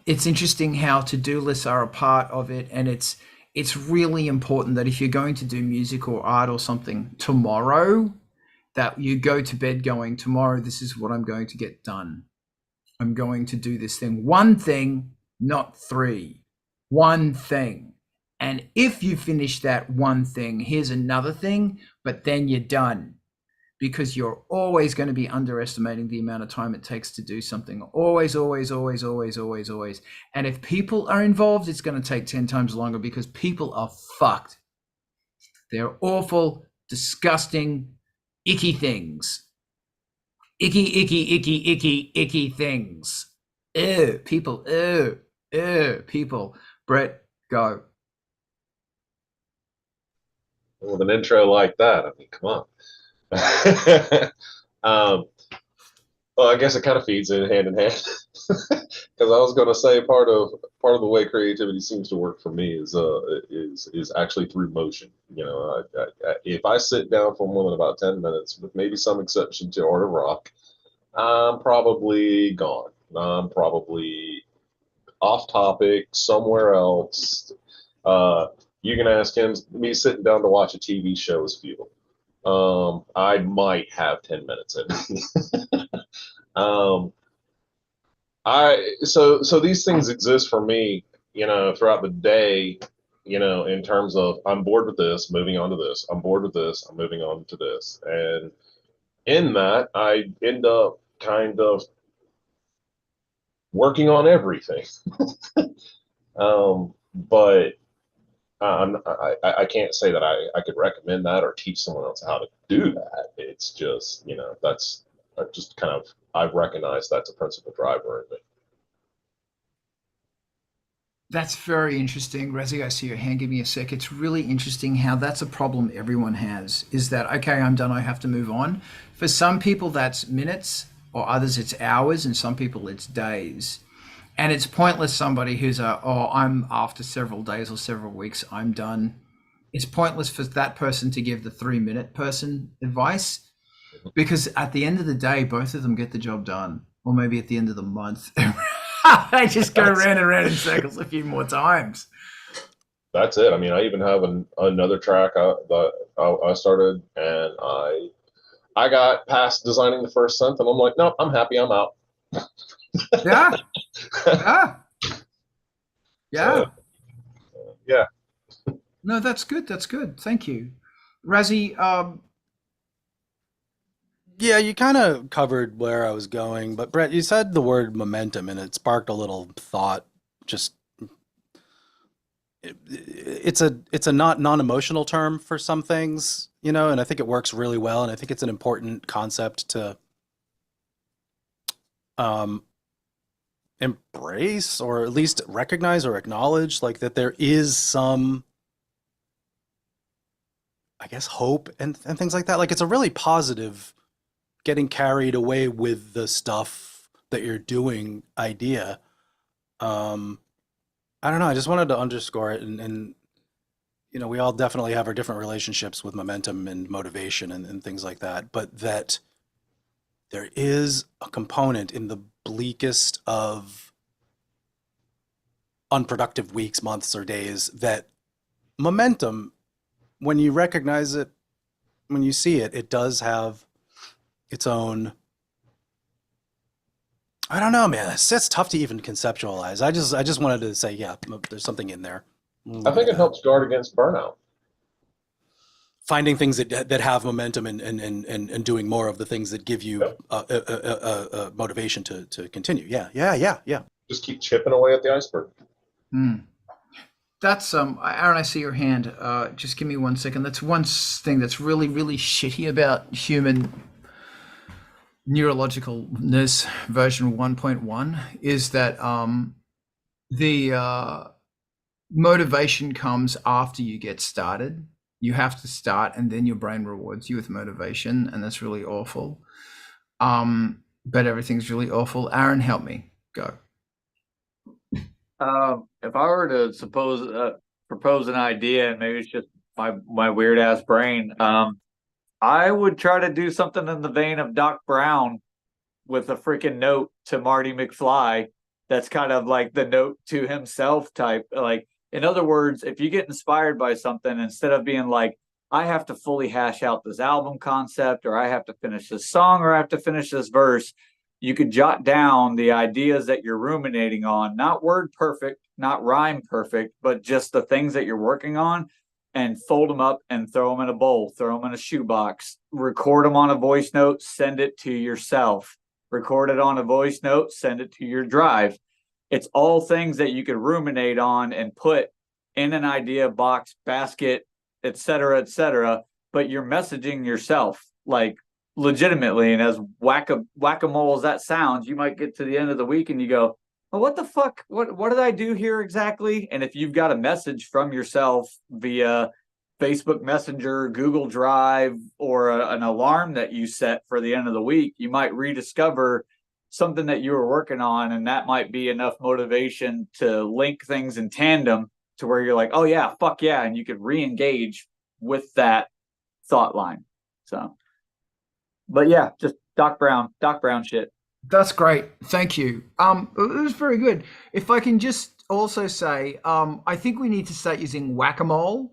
Speaker 1: it's interesting how to-do lists are a part of it, and it's really important that if you're going to do music or art or something tomorrow, that you go to bed going, tomorrow, this is what I'm going to get done. I'm going to do this thing. One thing, not three. One thing. And if you finish that one thing, here's another thing, but then you're done. Because you're always going to be underestimating the amount of time it takes to do something. Always, always, always, always, always, always. And if people are involved, it's going to take 10 times longer because people are fucked. They're awful, disgusting, icky things. Icky, icky, icky, icky, icky things. Ew, people, ew, ew, people. Brett, go.
Speaker 4: With an intro like that, I mean, come on. Well, I guess it kind of feeds in hand, because I was going to say part of the way creativity seems to work for me is actually through motion. You know, if I sit down for more than about 10 minutes, with maybe some exception to Art of Rock, I'm probably gone. I'm probably off topic somewhere else. You can ask him. Me sitting down to watch a TV show is futile. I might have 10 minutes in. So these things exist for me, you know, throughout the day, you know, in terms of I'm bored with this, moving on to this. I'm bored with this, I'm moving on to this. And in that, I end up kind of working on everything. But I can't say that I could recommend that or teach someone else how to do that. It's just, you know, that's just kind of, I've recognized that's a principal driver in me.
Speaker 1: That's very interesting. Razi, I see your hand. Give me a sec. It's really interesting how that's a problem everyone has, is that, okay, I'm done, I have to move on. For some people, that's minutes, or others, it's hours, and some people, it's days. And it's pointless somebody who's I'm after several days or several weeks, I'm done. It's pointless for that person to give the 3-minute person advice, because at the end of the day, both of them get the job done. Or maybe at the end of the month, they just go round and round in circles a few more times.
Speaker 4: That's it. I mean, I even have another track that I started, and I got past designing the first synth, and I'm like, nope, I'm happy, I'm out.
Speaker 1: Yeah. Yeah. Yeah.
Speaker 4: So, yeah.
Speaker 1: No, that's good. That's good. Thank you. Razi,
Speaker 2: Yeah, you kind of covered where I was going, but Brett, you said the word momentum and it sparked a little thought. Just it's a non-emotional term for some things, you know, and I think it works really well, and I think it's an important concept to embrace, or at least recognize or acknowledge, like that there is some, I guess, hope and things like that. Like it's a really positive getting carried away with the stuff that you're doing idea. I don't know. I just wanted to underscore it, and you know, we all definitely have our different relationships with momentum and motivation and things like that, but that there is a component in the bleakest of unproductive weeks, months, or days, that momentum, when you recognize it, when you see it, it does have its own, I don't know, man. It's tough to even conceptualize. I just wanted to say, yeah, there's something in there.
Speaker 4: I think it helps guard against burnout.
Speaker 2: Finding things that have momentum and doing more of the things that give you motivation to continue. Yeah.
Speaker 4: Just keep chipping away at the iceberg.
Speaker 1: That's Aaron, I see your hand. Just give me 1 second. That's one thing that's really, really shitty about human neurologicalness version 1.1 is that the motivation comes after you get started. You have to start, and then your brain rewards you with motivation, and that's really awful. But everything's really awful. Aaron, help me. Go.
Speaker 3: If I were to propose an idea, and maybe it's just my weird ass brain, I would try to do something in the vein of Doc Brown with a freaking note to Marty McFly. That's kind of like the note to himself type. Like, in other words, if you get inspired by something, instead of being like, I have to fully hash out this album concept, or I have to finish this song, or I have to finish this verse, you could jot down the ideas that you're ruminating on, not word perfect, not rhyme perfect, but just the things that you're working on, and fold them up and throw them in a bowl, throw them in a shoebox, record them on a voice note, send it to yourself, record it on a voice note, send it to your drive. It's all things that you could ruminate on and put in an idea box, basket, etc., but you're messaging yourself, like, legitimately. And as whack-a-mole as that sounds, you might get to the end of the week and you go, oh, what the fuck? What did I do here exactly? And if you've got a message from yourself via Facebook Messenger, Google Drive, or an alarm that you set for the end of the week, you might rediscover something that you were working on, and that might be enough motivation to link things in tandem to where you're like, oh yeah, fuck yeah, and you could re-engage with that thought line. So, but yeah, just Doc Brown shit.
Speaker 1: That's great. Thank you. It was very good. If I can just also say, I think we need to start using whack-a-mole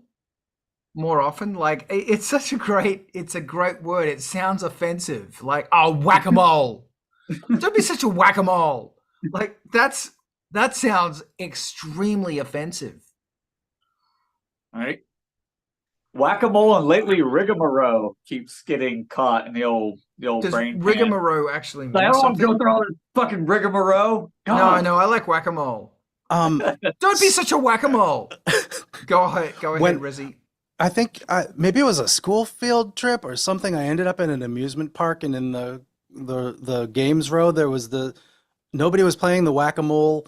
Speaker 1: more often. Like, it's a great word. It sounds offensive. Like, oh, whack-a-mole. Don't be such a whack-a-mole. Like, that sounds extremely offensive.
Speaker 3: All right. Whack-a-mole, and lately rigmarole keeps getting caught in the old
Speaker 1: Does
Speaker 3: brain.
Speaker 1: rigmarole actually mean
Speaker 3: Like, I don't want to
Speaker 1: something?
Speaker 3: go through all this fucking rigmarole.
Speaker 1: No, I like whack-a-mole. Don't be such a whack-a-mole. Go ahead, Rizzy.
Speaker 2: I think maybe it was a school field trip or something. I ended up in an amusement park, and in the games row, there was nobody was playing the whack-a-mole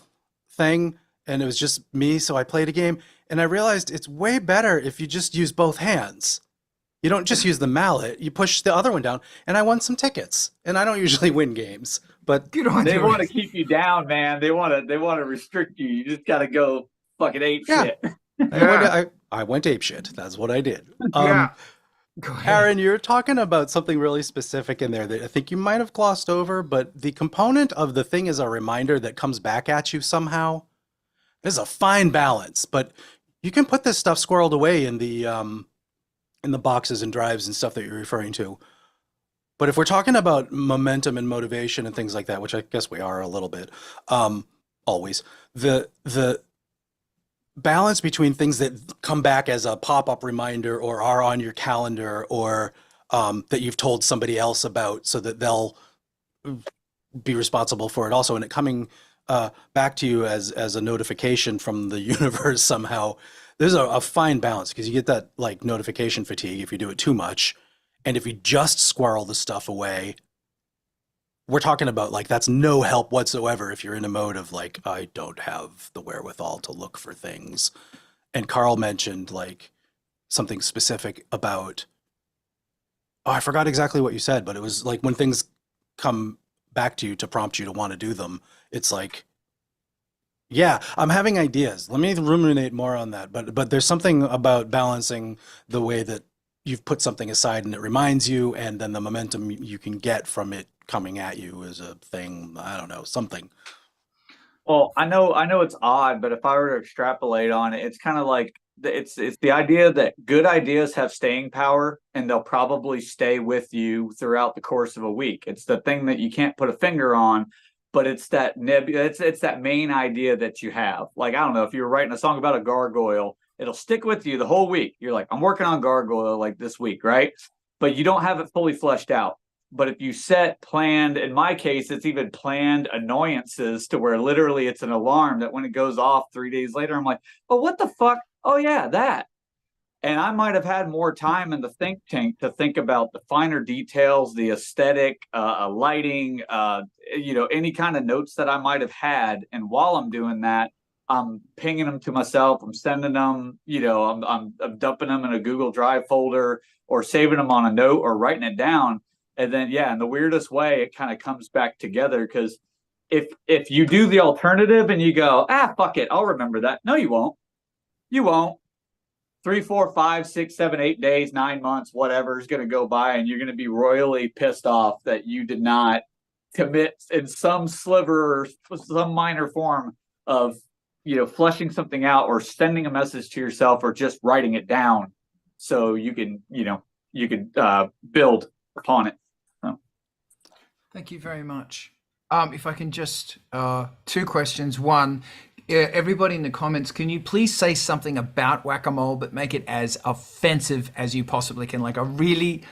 Speaker 2: thing, and it was just me. So I played a game, and I realized it's way better if you just use both hands. You don't just use the mallet, you push the other one down, and I won some tickets. And I don't usually win games, but
Speaker 3: they want to keep you down, man. They want to restrict you. You just got to go fucking ape shit.
Speaker 2: I went ape shit. That's what I did.
Speaker 1: Yeah. Go ahead.
Speaker 2: Aaron, you're talking about something really specific in there that I think you might have glossed over, but the component of the thing is a reminder that comes back at you somehow. There's a fine balance, but you can put this stuff squirreled away in the boxes and drives and stuff that you're referring to. But if we're talking about momentum and motivation and things like that, which I guess we are a little bit, always, the balance between things that come back as a pop-up reminder or are on your calendar, or that you've told somebody else about so that they'll be responsible for it also, and it coming back to you as a notification from the universe somehow. There's a fine balance, because you get that like notification fatigue if you do it too much. And if you just squirrel the stuff away, we're talking about like, that's no help whatsoever if you're in a mode of like, I don't have the wherewithal to look for things. And Carl mentioned like something specific about, I forgot exactly what you said, but it was like when things come back to you to prompt you to want to do them, it's like, yeah, I'm having ideas. Let me ruminate more on that. But there's something about balancing the way that you've put something aside and it reminds you, and then the momentum you can get from it coming at you is a thing. I don't know, something.
Speaker 3: Well, I know it's odd, but if I were to extrapolate on it, it's kind of like it's the idea that good ideas have staying power, and they'll probably stay with you throughout the course of a week. It's the thing that you can't put a finger on, but it's that it's that main idea that you have. Like, I don't know, if you were writing a song about a gargoyle, it'll stick with you the whole week. You're like, I'm working on gargoyle like this week, right? But you don't have it fully fleshed out. But if you set planned, in my case, it's even planned annoyances to where literally it's an alarm that when it goes off 3 days later, I'm like, oh, what the fuck? Oh, yeah, that. And I might have had more time in the think tank to think about the finer details, the aesthetic, lighting, any kind of notes that I might have had. And while I'm doing that, I'm pinging them to myself. I'm sending them, I'm dumping them in a Google Drive folder or saving them on a note or writing it down. And then, in the weirdest way, it kind of comes back together. Because if you do the alternative and you go, fuck it, I'll remember that. No, you won't. You won't. 3, 4, 5, 6, 7, 8 days, 9 months, whatever is going to go by, and you're going to be royally pissed off that you did not commit in some sliver or some minor form of fleshing something out or sending a message to yourself or just writing it down so you can build upon it. So.
Speaker 1: Thank you very much. If I can just 2 questions. One, everybody in the comments, can you please say something about whack-a-mole but make it as offensive as you possibly can, like a really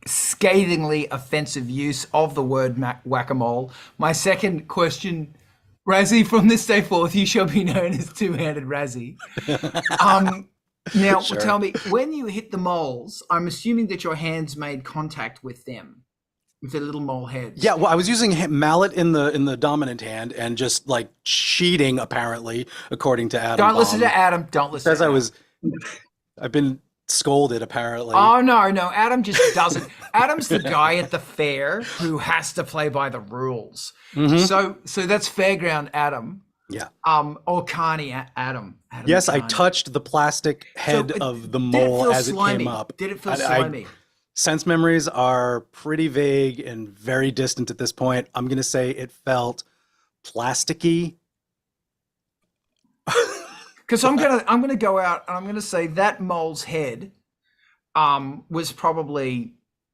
Speaker 1: scathingly offensive use of the word whack-a-mole. My second question, Razzie, from this day forth, you shall be known as Two-Handed Razzie. Now,
Speaker 2: Sure.
Speaker 1: Tell me, when you hit the moles, I'm assuming that your hands made contact with them, with their little mole heads.
Speaker 2: Yeah, well, I was using mallet in the dominant hand and just like cheating, apparently, according to Adam.
Speaker 1: Don't listen to Adam. Don't listen
Speaker 2: Says
Speaker 1: to Adam.
Speaker 2: I've been scolded, apparently.
Speaker 1: Oh, no. Adam just doesn't. Adam's the guy at the fair who has to play by the rules.
Speaker 2: Mhm.
Speaker 1: So that's Fairground Adam.
Speaker 2: Yeah.
Speaker 1: Or Carney Adam.
Speaker 2: Yes, I
Speaker 1: Carney.
Speaker 2: touched the plastic head of the mole as it came up.
Speaker 1: Did it feel slimy?
Speaker 2: Sense memories are pretty vague and very distant at this point. I'm going to say it felt plasticky.
Speaker 1: Because I'm gonna go out and I'm gonna say that mole's head was probably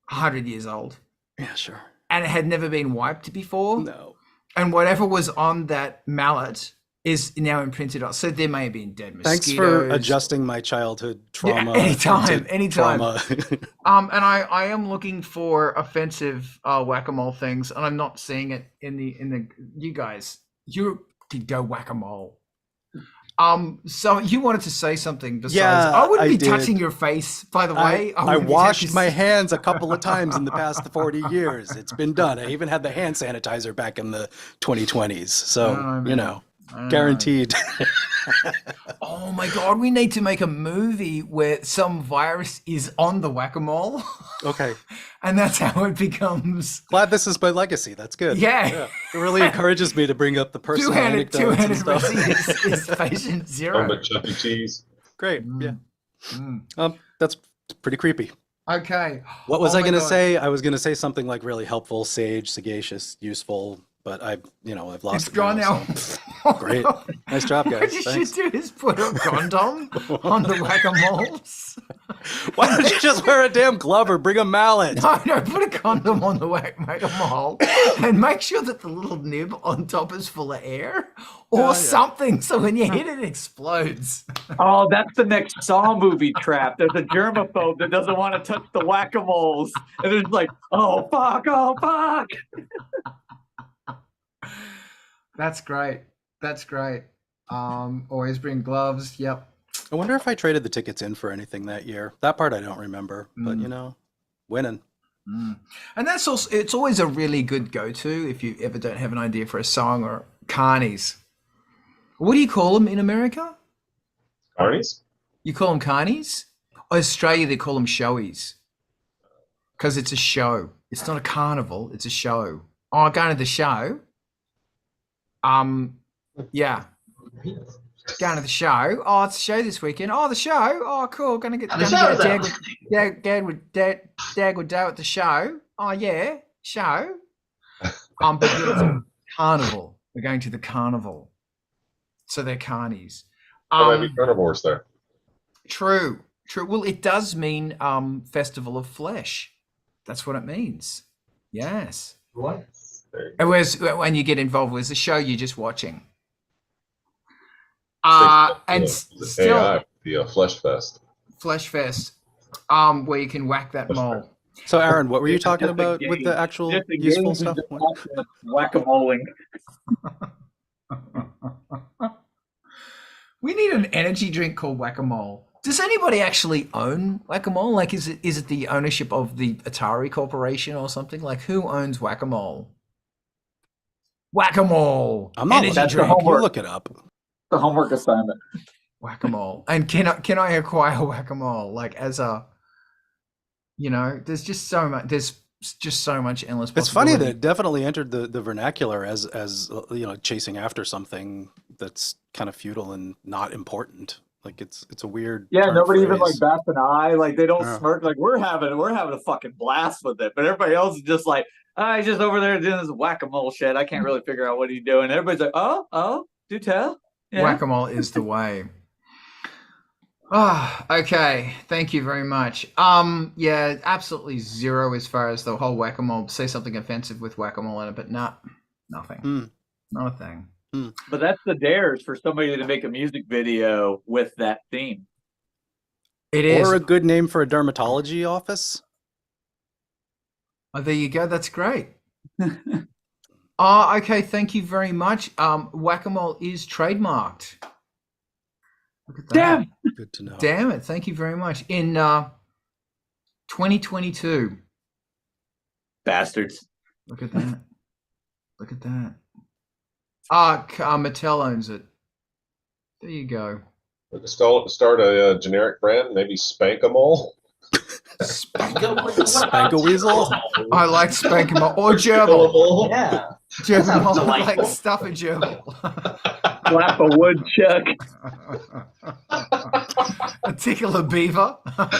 Speaker 1: 100 years old.
Speaker 2: Yeah, sure.
Speaker 1: And it had never been wiped before.
Speaker 2: No.
Speaker 1: And whatever was on that mallet is now imprinted on. So there may have been dead mosquitoes.
Speaker 2: Thanks for adjusting my childhood trauma.
Speaker 1: Yeah, anytime.
Speaker 2: Trauma.
Speaker 1: And I am looking for offensive whack-a-mole things, and I'm not seeing it in the. You guys, you could go whack-a-mole. So you wanted to say something besides?
Speaker 2: Yeah,
Speaker 1: I wouldn't be
Speaker 2: I did.
Speaker 1: touching your face, by the way.
Speaker 2: I washed my hands a couple of times in the past 40 years. It's been done. I even had the hand sanitizer back in the 2020s. So, guaranteed.
Speaker 1: Oh my God, we need to make a movie where some virus is on the whack-a-mole.
Speaker 2: Okay.
Speaker 1: And that's how it becomes.
Speaker 2: Glad this is my legacy. That's good.
Speaker 1: Yeah.
Speaker 2: It really encourages me to bring up the personal anecdotes and
Speaker 1: Two-handed
Speaker 2: stuff.
Speaker 1: Razzie is patient zero.
Speaker 4: But Chuck E. Cheese.
Speaker 2: Great. Yeah. That's pretty creepy.
Speaker 1: Okay.
Speaker 2: What was
Speaker 1: Oh
Speaker 2: I
Speaker 1: my
Speaker 2: going to
Speaker 1: God.
Speaker 2: say? I was going to say something like really helpful, sage, sagacious, useful, but I've lost
Speaker 1: It's
Speaker 2: it
Speaker 1: gone now.
Speaker 2: so- Great. Nice job, guys.
Speaker 1: What you
Speaker 2: Thanks.
Speaker 1: should do is put a condom on the whack-a-moles.
Speaker 2: Why don't you just wear a damn glove or bring a mallet?
Speaker 1: No, put a condom on the whack-a-mole and make sure that the little nib on top is full of air or something, so when you hit it, it explodes.
Speaker 3: Oh, that's the next Saw movie trap. There's a germaphobe that doesn't want to touch the whack-a-moles. And it's like, oh, fuck.
Speaker 1: That's great. Always bring gloves. Yep.
Speaker 2: I wonder if I traded the tickets in for anything that year. That part I don't remember, but winning.
Speaker 1: And that's also, it's always a really good go-to if you ever don't have an idea for a song or carnies. What do you call them in America?
Speaker 4: Carnies?
Speaker 1: You call them carnies? Australia, they call them showies. Because it's a show. It's not a carnival, it's a show. Oh, going to the show? Yeah. Going to the show. Oh, it's a show this weekend. Oh, the show. Oh, cool. Gonna get Dad with Dad at the show. Oh yeah, show. But it's a carnival. We're going to the carnival. So they're carnies.
Speaker 4: There might be carnivores there.
Speaker 1: True. Well, it does mean festival of flesh. That's what it means. Yes.
Speaker 3: What?
Speaker 1: Whereas when you get involved with the show, you're just watching. And still
Speaker 4: AI, the Flesh Fest.
Speaker 1: Flesh Fest, where you can whack that mole.
Speaker 2: So, Aaron, what were you talking
Speaker 3: Just a
Speaker 2: about with
Speaker 3: game.
Speaker 2: the actual
Speaker 3: Just a
Speaker 2: useful
Speaker 3: game
Speaker 2: stuff?
Speaker 3: of whack-a-moling.
Speaker 1: We need an energy drink called Whack-A-Mole. Does anybody actually own Whack-A-Mole? Like, is it the ownership of the Atari Corporation or something? Like, who owns Whack-A-Mole? Whack-A-Mole.
Speaker 2: I'm not
Speaker 1: energy
Speaker 2: looking.
Speaker 1: drink.
Speaker 2: You look it up.
Speaker 3: The homework assignment.
Speaker 1: Whack-a-mole. And can I acquire whack-a-mole? Like as a, there's just so much. There's just so much endless.
Speaker 2: It's funny that
Speaker 1: possibility.
Speaker 2: it definitely entered the vernacular as chasing after something that's kind of futile and not important. Like it's a weird.
Speaker 3: Yeah,
Speaker 2: turn of
Speaker 3: nobody even like
Speaker 2: phrase.
Speaker 3: bats an eye. Like they don't
Speaker 2: Yeah.
Speaker 3: smirk. Like we're having a fucking blast with it, but everybody else is just like, he's just over there doing this whack-a-mole shit. I can't really figure out what he's doing. Everybody's like, oh, do tell. Yeah.
Speaker 1: Whack-a-mole is the way. Okay. Thank you very much. Yeah, absolutely zero as far as the whole whack-a-mole. Say something offensive with whack-a-mole in it, but nothing. Not a thing.
Speaker 3: But that's the dares for somebody to make a music video with that theme.
Speaker 1: It is.
Speaker 2: Or a good name for a dermatology office.
Speaker 1: Oh, there you go. That's great. Okay. Thank you very much. Whack-a-mole is trademarked. Look at that.
Speaker 3: Damn.
Speaker 2: Good to know.
Speaker 1: Damn it. Thank you very much. In 2022.
Speaker 3: Bastards.
Speaker 1: Look at that. Look at that. Mattel owns it. There you go.
Speaker 4: We could start a generic brand, maybe Spank-A-Mole.
Speaker 2: Spank-A-Weasel?
Speaker 1: I like Spank-A-Mole or gerbil.
Speaker 5: Yeah.
Speaker 1: Gerbil.
Speaker 5: Sounds
Speaker 1: I like
Speaker 5: delightful.
Speaker 1: stuff a gerbil.
Speaker 3: Slap a woodchuck.
Speaker 1: A tickle a beaver. I'm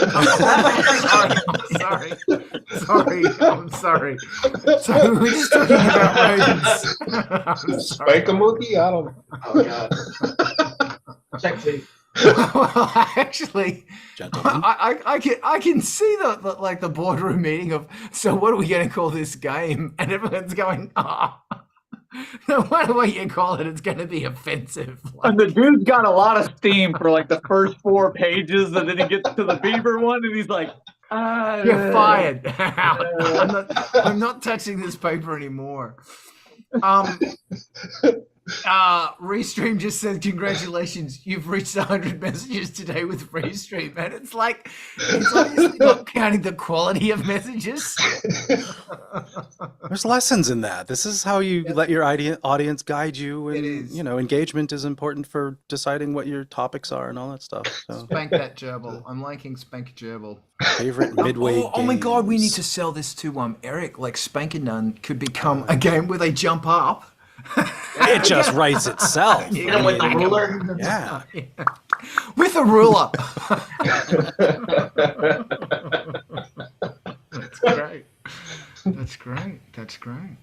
Speaker 1: sorry. So we're just talking about rodents. I'm sorry.
Speaker 4: Spank-A-Monkey? I don't know.
Speaker 5: Oh god. Check please.
Speaker 1: Well, actually,
Speaker 2: Gentlemen.
Speaker 1: I can see the boardroom meeting of, so what are we going to call this game? And everyone's going, no matter what you call it, it's going to be offensive.
Speaker 3: And the dude's got a lot of steam for like the first 4 pages, and then he gets to the beaver one, and he's like,
Speaker 1: You're fired. I'm not touching this paper anymore. Restream just said, congratulations, you've reached 100 messages today with Restream. And it's like, he's obviously not counting the quality of messages.
Speaker 2: There's lessons in that. This is how you let your audience guide you, and
Speaker 1: It is.
Speaker 2: engagement is important for deciding what your topics are and all that stuff. So
Speaker 1: Spank that gerbil. I'm liking Spank gerbil.
Speaker 2: favorite midway.
Speaker 1: Oh my god, we need
Speaker 2: games.
Speaker 1: to sell this to Eric. Like Spank and None could become a game where they jump up.
Speaker 2: It just writes itself.
Speaker 1: Yeah.
Speaker 5: Hit him with the ruler.
Speaker 2: Yeah.
Speaker 1: With a ruler. That's great. That's great.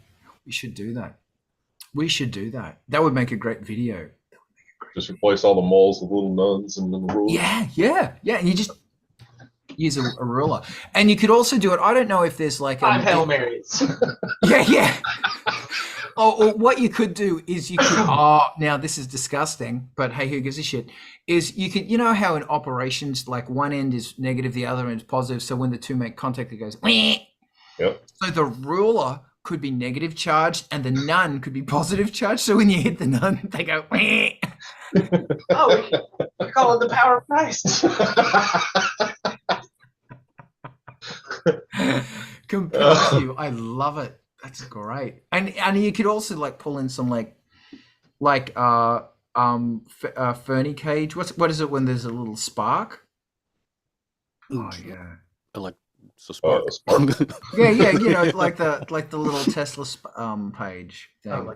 Speaker 1: We should do that. That would make a great video.
Speaker 4: Just replace all the moles with little nuns and then the rules.
Speaker 1: Yeah. And you just use a ruler. And you could also do it. I don't know if there's like
Speaker 5: 5 Hail Marys.
Speaker 1: Yeah. Or what you could do is you could, now this is disgusting, but hey, who gives a shit, is you could, how in operations, like one end is negative, the other end is positive. So when the two make contact, it goes, Wah.
Speaker 4: Yep.
Speaker 1: So the ruler could be negative charged and the nun could be positive charged. So when you hit the nun, they go, Wah.
Speaker 5: Oh, we call it the power of Christ.
Speaker 1: Compels you. I love it. That's great. And you could also like pull in some Fernie cage. What is it when there's a little spark? Oh yeah.
Speaker 2: Like so spark.
Speaker 1: Yeah. Like the little Tesla page thing.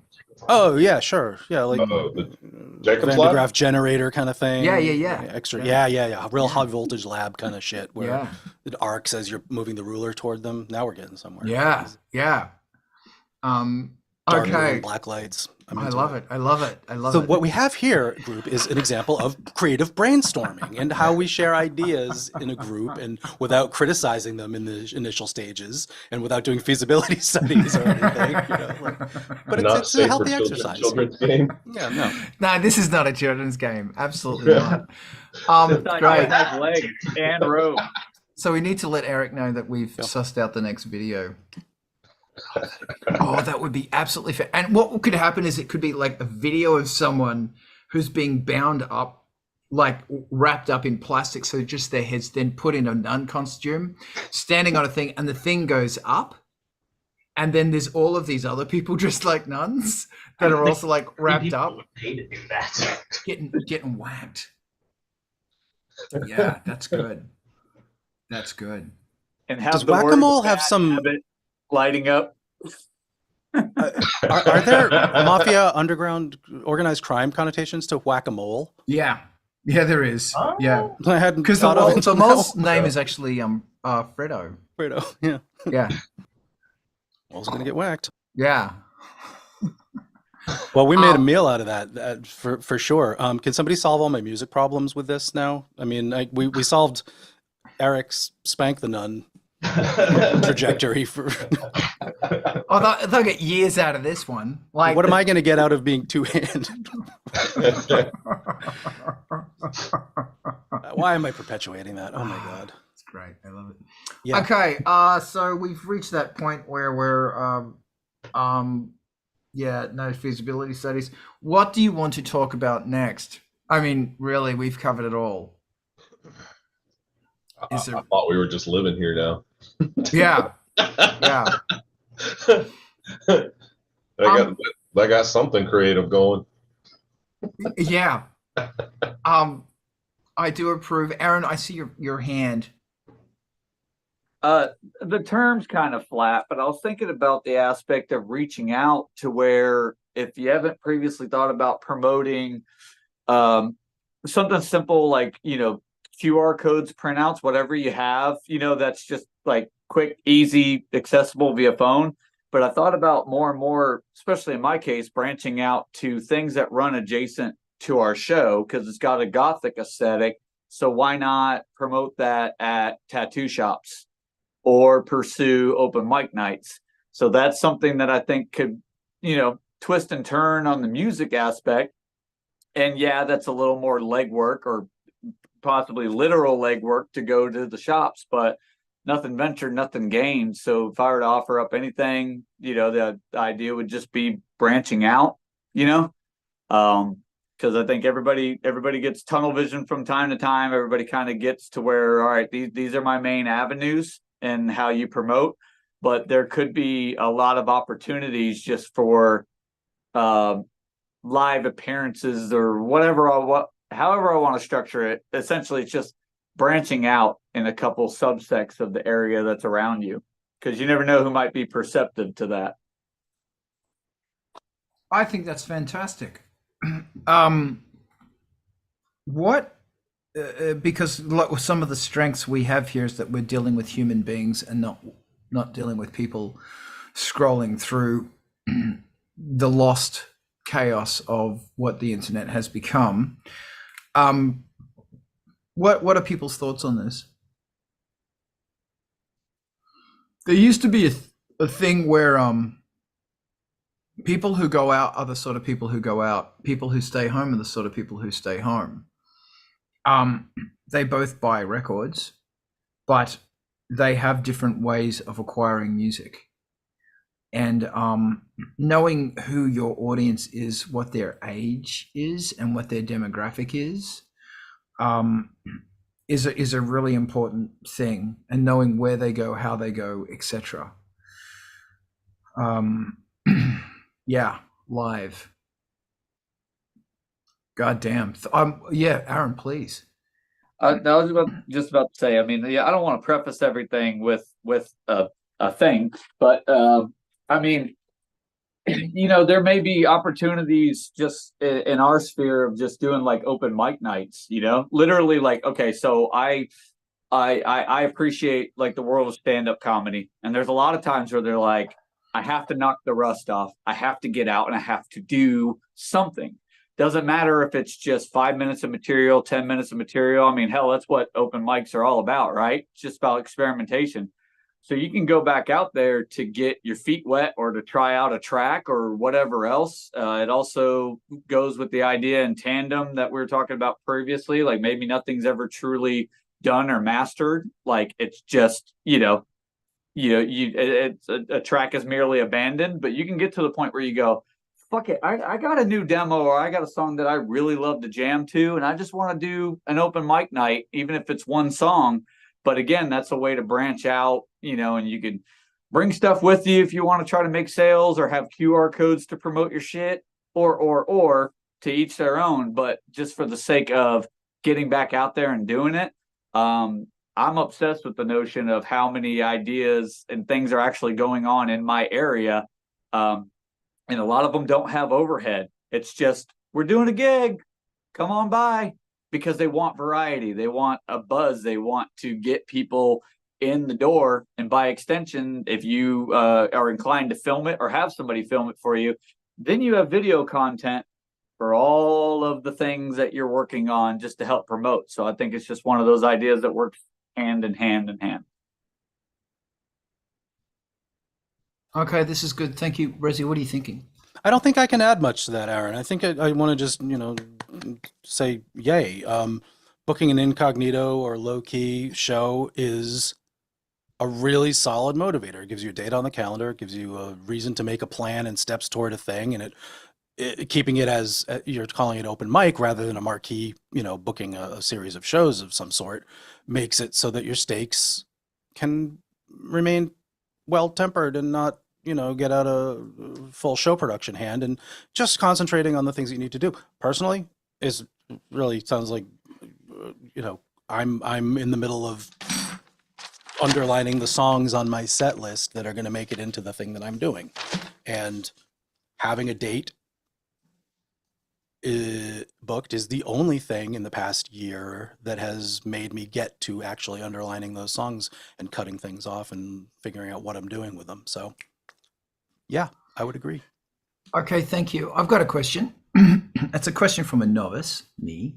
Speaker 2: Oh yeah, sure. Yeah, like
Speaker 4: the Jacob's
Speaker 2: Van de
Speaker 4: Ladder?
Speaker 2: Graaff generator kind of thing.
Speaker 1: Yeah.
Speaker 2: Extra. Yeah. Real high voltage lab kind of shit where
Speaker 1: Yeah.
Speaker 2: it arcs as you're moving the ruler toward them. Now we're getting somewhere.
Speaker 1: Yeah.
Speaker 2: Darting
Speaker 1: Okay.
Speaker 2: in black lights.
Speaker 1: I love it.
Speaker 2: So what we have here, group, is an example of creative brainstorming and how we share ideas in a group and without criticizing them in the initial stages and without doing feasibility studies or anything. But
Speaker 4: Not
Speaker 2: it's
Speaker 4: safe
Speaker 2: a healthy
Speaker 4: for
Speaker 2: exercise.
Speaker 4: children's game.
Speaker 2: Yeah, no.
Speaker 1: No, this is not a children's game. Absolutely not. Great.
Speaker 3: Has legs and rope.
Speaker 1: So we need to let Eric know that we've sussed out the next video. Oh, that would be absolutely fair. And what could happen is it could be like a video of someone who's being bound up, like wrapped up in plastic, so just their heads, then put in a nun costume, standing on a thing, and the thing goes up, And then there's all of these other people dressed like nuns that are also like wrapped up,
Speaker 5: Pay to do that.
Speaker 1: getting whacked. Yeah, that's good. That's good.
Speaker 3: And have
Speaker 2: Does
Speaker 3: the word
Speaker 2: whack-a-mole have
Speaker 3: bad
Speaker 2: some?
Speaker 3: habit lighting up.
Speaker 2: Are there mafia, underground, organized crime connotations to whack-a-mole?
Speaker 1: Yeah, there is.
Speaker 5: Oh.
Speaker 1: Yeah,
Speaker 2: I hadn't
Speaker 1: because
Speaker 2: thought of it
Speaker 1: the
Speaker 2: until
Speaker 1: mole's
Speaker 2: now.
Speaker 1: name is actually Fredo.
Speaker 2: Fredo, yeah.
Speaker 1: Yeah,
Speaker 2: Mole's gonna get whacked.
Speaker 1: yeah.
Speaker 2: Well, we made a meal out of that for sure. Can somebody solve all my music problems with this now? I mean, we solved Eric's Spank the Nun trajectory for.
Speaker 1: Oh, they'll get years out of this one. Like,
Speaker 2: What am I going to get out of being two-handed? Why am I perpetuating that? Oh my god.
Speaker 1: It's great. I love it.
Speaker 2: Yeah.
Speaker 1: Okay, so we've reached that point where we're no feasibility studies. What do you want to talk about next? I mean, really, we've covered it all.
Speaker 4: I thought we were just living here now.
Speaker 1: Yeah. Yeah.
Speaker 4: They got something creative going.
Speaker 1: Yeah. I do approve. Aaron, I see your hand.
Speaker 3: The term's kind of flat, but I was thinking about the aspect of reaching out to where if you haven't previously thought about promoting something simple like, QR codes, printouts, whatever you have, that's just like quick, easy, accessible via phone. But I thought about more and more, especially in my case, branching out to things that run adjacent to our show because it's got a gothic aesthetic. So why not promote that at tattoo shops or pursue open mic nights? So that's something that I think could, twist and turn on the music aspect. And yeah, that's a little more legwork or possibly literal legwork to go to the shops, but nothing ventured, nothing gained. So if I were to offer up anything, the idea would just be branching out, because I think everybody gets tunnel vision from time to time. Everybody kind of gets to where, all right, these are my main avenues and how you promote, but there could be a lot of opportunities just for live appearances or whatever. However I want to structure it. Essentially, it's just branching out in a couple subsects of the area that's around you, because you never know who might be perceptive to that.
Speaker 1: I think that's fantastic. Because some of the strengths we have here is that we're dealing with human beings and not dealing with people scrolling through the lost chaos of what the internet has become. What are people's thoughts on this? There used to be a thing where people who go out are the sort of people who go out. People who stay home are the sort of people who stay home. They both buy records, but they have different ways of acquiring music. And knowing who your audience is, what their age is, and what their demographic is a really important thing. And knowing where they go, how they go, etc. Yeah, live. God damn. Yeah, Aaron, please.
Speaker 3: I was just about to say, I mean, I don't want to preface everything with a thing, but I mean, there may be opportunities just in our sphere of just doing like open mic nights, literally like, okay, so I appreciate like the world of stand-up comedy. And there's a lot of times where they're like, I have to knock the rust off. I have to get out and I have to do something. Doesn't matter if it's just 5 minutes of material, 10 minutes of material. I mean, hell, that's what open mics are all about, right? It's just about experimentation. So you can go back out there to get your feet wet or to try out a track or whatever else. It also goes with the idea in tandem that we were talking about previously, like maybe nothing's ever truly done or mastered. Like it's just, it's a track is merely abandoned, but you can get to the point where you go, fuck it, I got a new demo or I got a song that I really love to jam to, and I just want to do an open mic night, even if it's one song. But again, that's a way to branch out, and you could bring stuff with you if you want to try to make sales or have QR codes to promote your shit, or to each their own. But just for the sake of getting back out there and doing it, I'm obsessed with the notion of how many ideas and things are actually going on in my area. And a lot of them don't have overhead. It's just, we're doing a gig, come on by, because they want variety. They want a buzz. They want to get people in the door. And by extension, if you are inclined to film it or have somebody film it for you, then you have video content for all of the things that you're working on just to help promote. So I think it's just one of those ideas that works hand in hand in hand.
Speaker 1: Okay, this is good. Thank you, Rezi. What are you thinking?
Speaker 2: I don't think I can add much to that, Aaron. I think I want to just, say yay. Booking an incognito or low-key show is a really solid motivator. It gives you a date on the calendar. It gives you a reason to make a plan and steps toward a thing. And keeping it as you're calling it open mic rather than a marquee, booking a series of shows of some sort, makes it so that your stakes can remain well-tempered and not get out a full show production hand, and just concentrating on the things you need to do. Personally, is really sounds like, I'm in the middle of underlining the songs on my set list that are going to make it into the thing that I'm doing, and having a date booked is the only thing in the past year that has made me get to actually underlining those songs and cutting things off and figuring out what I'm doing with them. So yeah, I would agree.
Speaker 1: Okay, thank you. I've got a question. It's a question from a novice, me.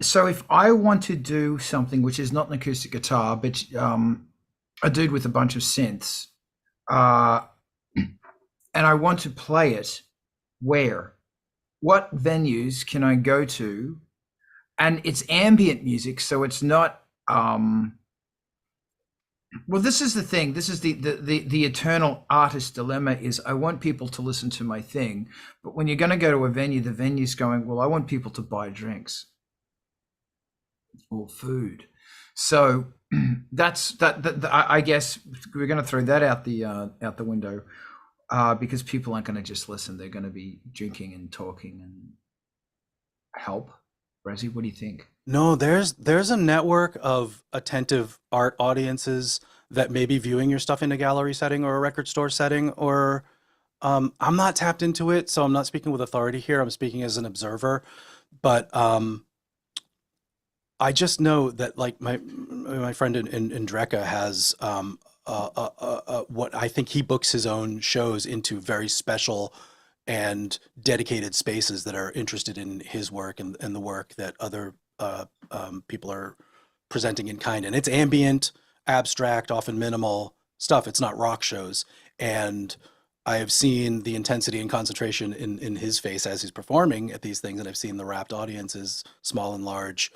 Speaker 1: So if I want to do something which is not an acoustic guitar, but a dude with a bunch of synths, and I want to play it, where? What venues can I go to? And it's ambient music, so it's not well, this is the thing. This is the eternal artist dilemma is I want people to listen to my thing, but when you're going to go to a venue, the venue's going, well, I want people to buy drinks or food. So that's I guess we're going to throw that out the window because people aren't going to just listen. They're going to be drinking and talking and help. Razi, what do you think?
Speaker 2: No, there's a network of attentive art audiences that may be viewing your stuff in a gallery setting or a record store setting, or I'm not tapped into it, so I'm not speaking with authority here. I'm speaking as an observer, but I just know that like my friend in Drecka has what I think he books his own shows into very special and dedicated spaces that are interested in his work and the work that other people are presenting in kind. And it's ambient, abstract, often minimal stuff. It's not rock shows. And I have seen the intensity and concentration in his face as he's performing at these things. And I've seen the rapt audiences, small and large,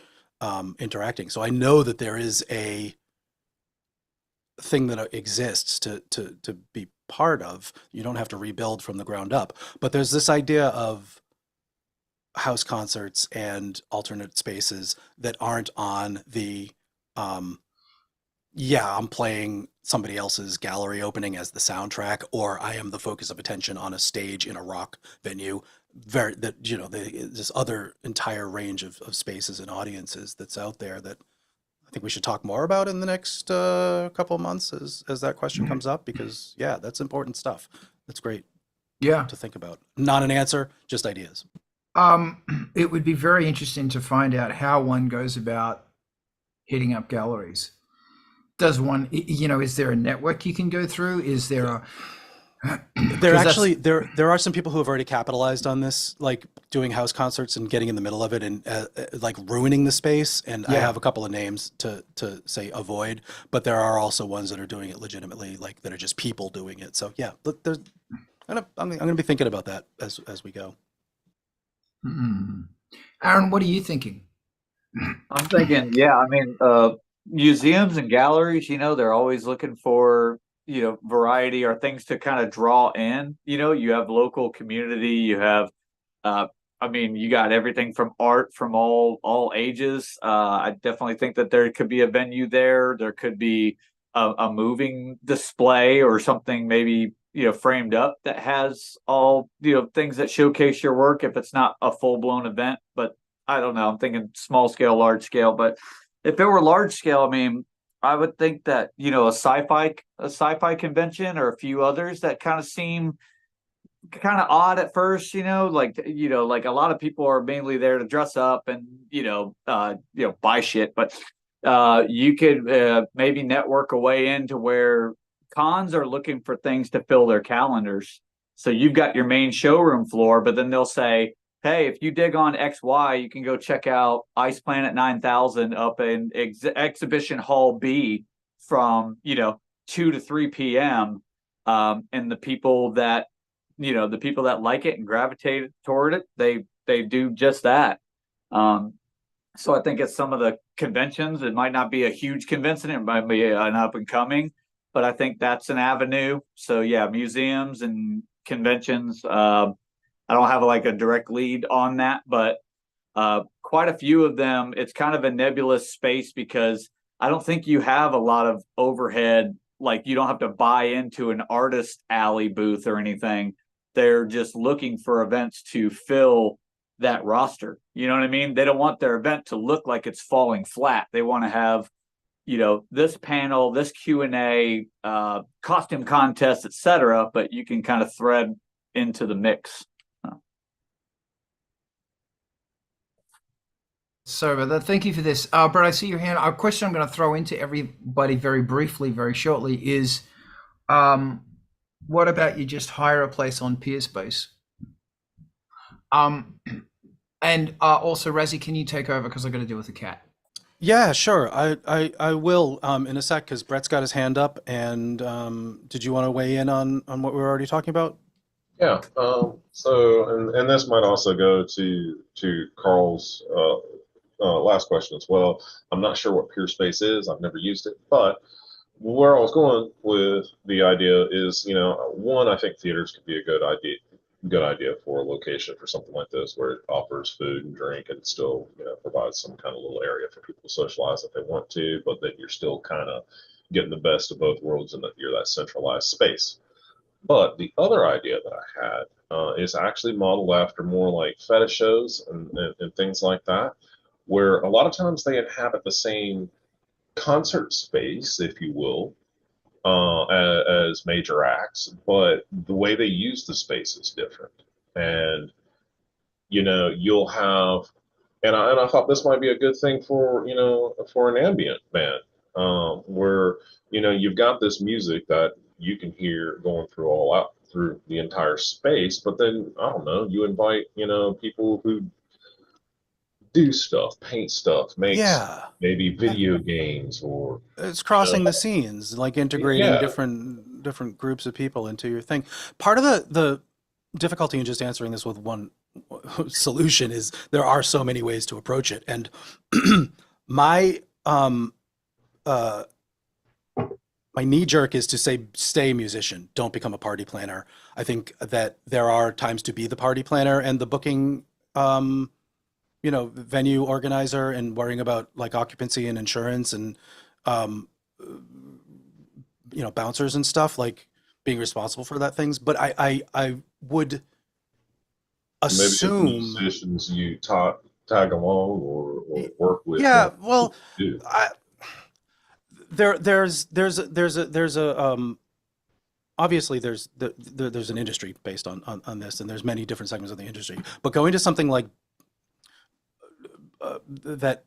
Speaker 2: interacting. So I know that there is a thing that exists to be part of. You don't have to rebuild from the ground up, but there's this idea of house concerts and alternate spaces that aren't on the I'm playing somebody else's gallery opening as the soundtrack, or I am the focus of attention on a stage in a rock venue. This other entire range of spaces and audiences that's out there that I think we should talk more about in the next couple of months as that question comes up, because that's important stuff. That's great.
Speaker 1: Yeah.
Speaker 2: To think about. Not an answer, just ideas.
Speaker 1: It would be very interesting to find out how one goes about hitting up galleries. Does one, is there a network you can go through? Is there a...
Speaker 2: There actually there are some people who have already capitalized on this, like doing house concerts and getting in the middle of it and like ruining the space. And I have a couple of names to say avoid, but there are also ones that are doing it legitimately, like that are just people doing it. So I'm going to be thinking about that as we go.
Speaker 1: Aaron, what are you thinking?
Speaker 3: I'm thinking, museums and galleries, they're always looking for variety or things to kind of draw in. You have local community, you have you got everything from art from all ages. I definitely think that there could be a venue there. There could be a moving display or something, maybe, framed up that has all, things that showcase your work if it's not a full blown event. But I don't know, I'm thinking small scale, large scale. But if it were large scale, I mean, I would think that, a sci-fi convention or a few others that kind of seem kind of odd at first, like a lot of people are mainly there to dress up and, buy shit. But you could maybe network a way into where cons are looking for things to fill their calendars. So you've got your main showroom floor, but then they'll say, hey, if you dig on XY, you can go check out Ice Planet 9000 up in Exhibition Hall B from, 2 to 3 p.m. And the people that like it and gravitate toward it, they do just that. So I think it's some of the conventions. It might not be a huge convention. It might be an up and coming, but I think that's an avenue. So yeah, museums and conventions. I don't have like a direct lead on that, but quite a few of them, it's kind of a nebulous space because I don't think you have a lot of overhead. Like you don't have to buy into an artist alley booth or anything. They're just looking for events to fill that roster. You know what I mean? They don't want their event to look like it's falling flat. They want to have, this panel, this Q&A, costume contest, etc. But you can kind of thread into the mix.
Speaker 1: Sorry about that. Thank you for this. Brett, I see your hand. A question I'm going to throw into everybody very briefly, very shortly is, what about you just hire a place on Peerspace? And also, Razi, can you take over because I've got to deal with the cat?
Speaker 2: Yeah, sure. I will in a sec because Brett's got his hand up. And did you want to weigh in on what we were already talking about?
Speaker 4: Yeah. So, and this might also go to Carl's last question as well. I'm not sure what Peerspace is. I've never used it, but where I was going with the idea is, one, I think theaters could be a good idea for a location for something like this, where it offers food and drink and still, provides some kind of little area for people to socialize if they want to, but then you're still kind of getting the best of both worlds in that you're that centralized space. But the other idea that I had is actually modeled after more like fetish shows and things like that, where a lot of times they inhabit the same concert space, if you will, as major acts, but the way they use the space is different. And you'll have, and I thought this might be a good thing for for an ambient band, where you've got this music that you can hear going through the entire space, but then I don't know, you invite people who do stuff, paint stuff, makes maybe video games, or
Speaker 2: it's crossing the scenes, like integrating different groups of people into your thing. Part of the difficulty in just answering this with one solution is there are so many ways to approach it. And my knee jerk is to say, stay a musician, don't become a party planner. I think that there are times to be the party planner and the booking venue organizer and worrying about like occupancy and insurance and, bouncers and stuff, like being responsible for that things. But I would assume
Speaker 4: maybe musicians you tag along or work with.
Speaker 2: Yeah, well, there's obviously there's an industry based on this, and there's many different segments of the industry. But going to something like that,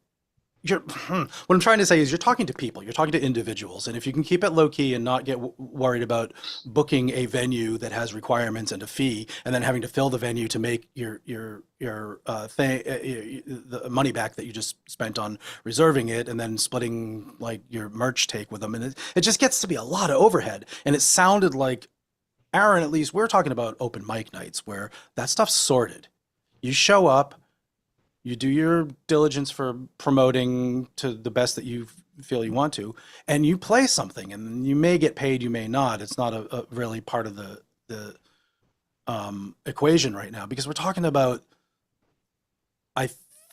Speaker 2: what I'm trying to say is you're talking to people, you're talking to individuals, and if you can keep it low key and not get worried about booking a venue that has requirements and a fee, and then having to fill the venue to make your the money back that you just spent on reserving it, and then splitting like your merch take with them, and it just gets to be a lot of overhead. And it sounded like, Aaron, at least we're talking about open mic nights where that stuff's sorted. You show up, you do your diligence for promoting to the best that you feel you want to, and you play something, and you may get paid, you may not. It's not a really part of the equation right now, because we're talking about, I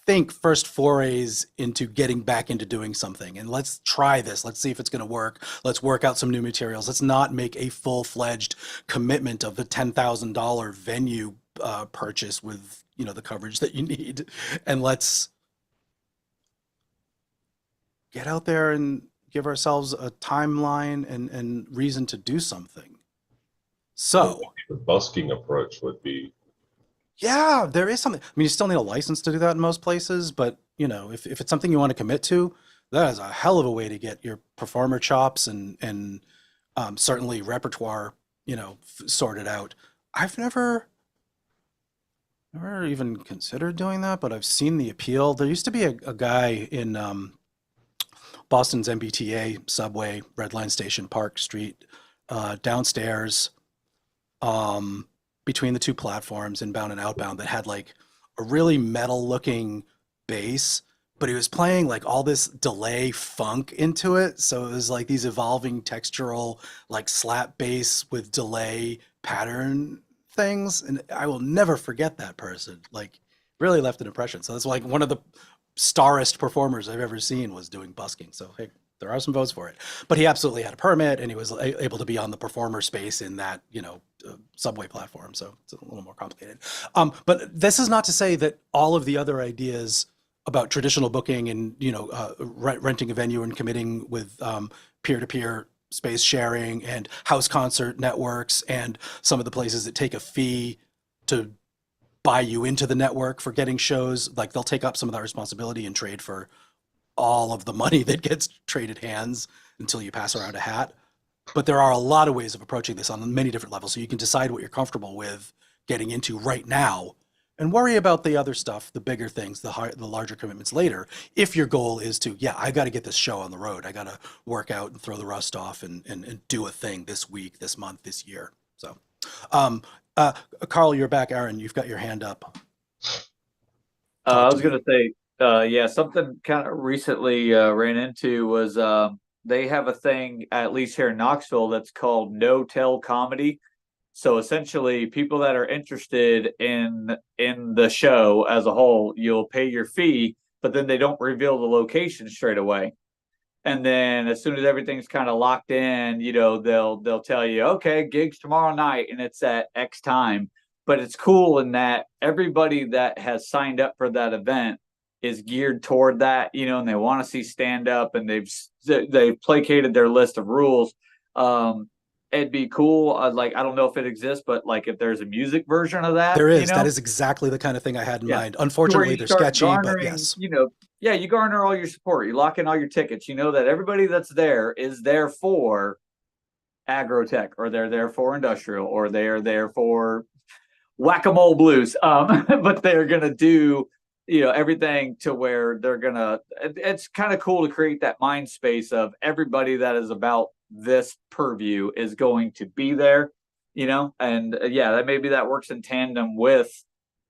Speaker 2: think, first forays into getting back into doing something. And let's try this. Let's see if it's going to work. Let's work out some new materials. Let's not make a full-fledged commitment of the $10,000 venue purchase with, you know, the coverage that you need. And let's get out there and give ourselves a timeline and reason to do something. So
Speaker 4: The busking approach would be.
Speaker 2: yeah, there is something. I mean, you still need a license to do that in most places, but you know, if it's something you want to commit to, that is a hell of a way to get your performer chops and certainly repertoire, you know, sorted out. I've never even considered doing that, but I've seen the appeal. There used to be a guy in Boston's MBTA subway, Red Line Station, Park Street, downstairs. Between the two platforms, inbound and outbound, that had like a really metal looking bass, but he was playing like all this delay funk into it. So it was like these evolving textural, like slap bass with delay pattern things. And I will never forget that person. Like, really left an impression. So that's like one of the starest performers I've ever seen was doing busking. So hey, there are some votes for it, but he absolutely had a permit and he was able to be on the performer space in that, you know, subway platform. So it's a little more complicated. But this is not to say that all of the other ideas about traditional booking and, you know, renting a venue and committing with peer-to-peer space sharing and house concert networks and some of the places that take a fee to buy you into the network for getting shows, like they'll take up some of that responsibility and trade for all of the money that gets traded hands until you pass around a hat. But there are a lot of ways of approaching this on many different levels. So you can decide what you're comfortable with getting into right now and worry about the other stuff, the bigger things, the larger commitments later. If your goal is to, yeah, I got to get this show on the road. I got to work out and throw the rust off and do a thing this week, this month, this year. So, Carl, you're back. Aaron, you've got your hand up.
Speaker 3: I was going to say, yeah, something kind of recently ran into was they have a thing, at least here in Knoxville, that's called no-tell comedy. So essentially, people that are interested in the show as a whole, you'll pay your fee, but then they don't reveal the location straight away. And then as soon as everything's kind of locked in, you know, they'll tell you, okay, gigs tomorrow night, and it's at X time. But it's cool in that everybody that has signed up for that event is geared toward that, you know, and they want to see stand up, and they've placated their list of rules. It'd be cool. Like, I don't know if it exists, but like if there's a music version of that,
Speaker 2: There is.
Speaker 3: you know?
Speaker 2: That is exactly the kind of thing I had in
Speaker 3: Yeah.
Speaker 2: mind. Unfortunately, they're sketchy, but yes.
Speaker 3: You know, yeah, you garner all your support. You lock in all your tickets. You know that everybody that's there is there for agrotech, or they're there for industrial, or they are there for whack-a-mole blues. But they're gonna do, you know, everything to where they're gonna. It's kind of cool to create that mind space of everybody that is about this purview is going to be there, you know, and yeah, that maybe that works in tandem with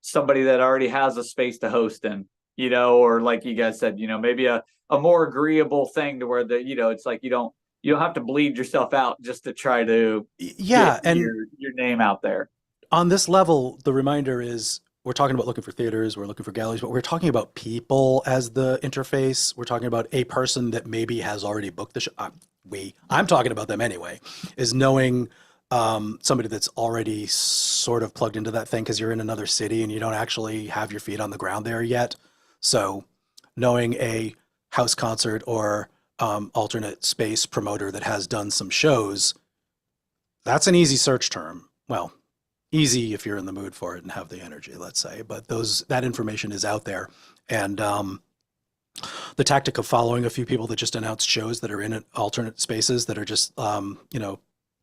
Speaker 3: somebody that already has a space to host in, you know, or like you guys said, you know, maybe a more agreeable thing to where the, you know, it's like you don't have to bleed yourself out just to try to
Speaker 2: get and
Speaker 3: your name out there.
Speaker 2: On this level, the reminder is we're talking about looking for theaters, we're looking for galleries, but we're talking about people as the interface. We're talking about a person that maybe has already booked the show. I'm talking about them anyway, is knowing somebody that's already sort of plugged into that thing because you're in another city and you don't actually have your feet on the ground there yet. So knowing a house concert or alternate space promoter that has done some shows, that's an easy search term. Well, easy if you're in the mood for it and have the energy, let's say, but that information is out there. And the tactic of following a few people that just announced shows that are in alternate spaces that are just, you know,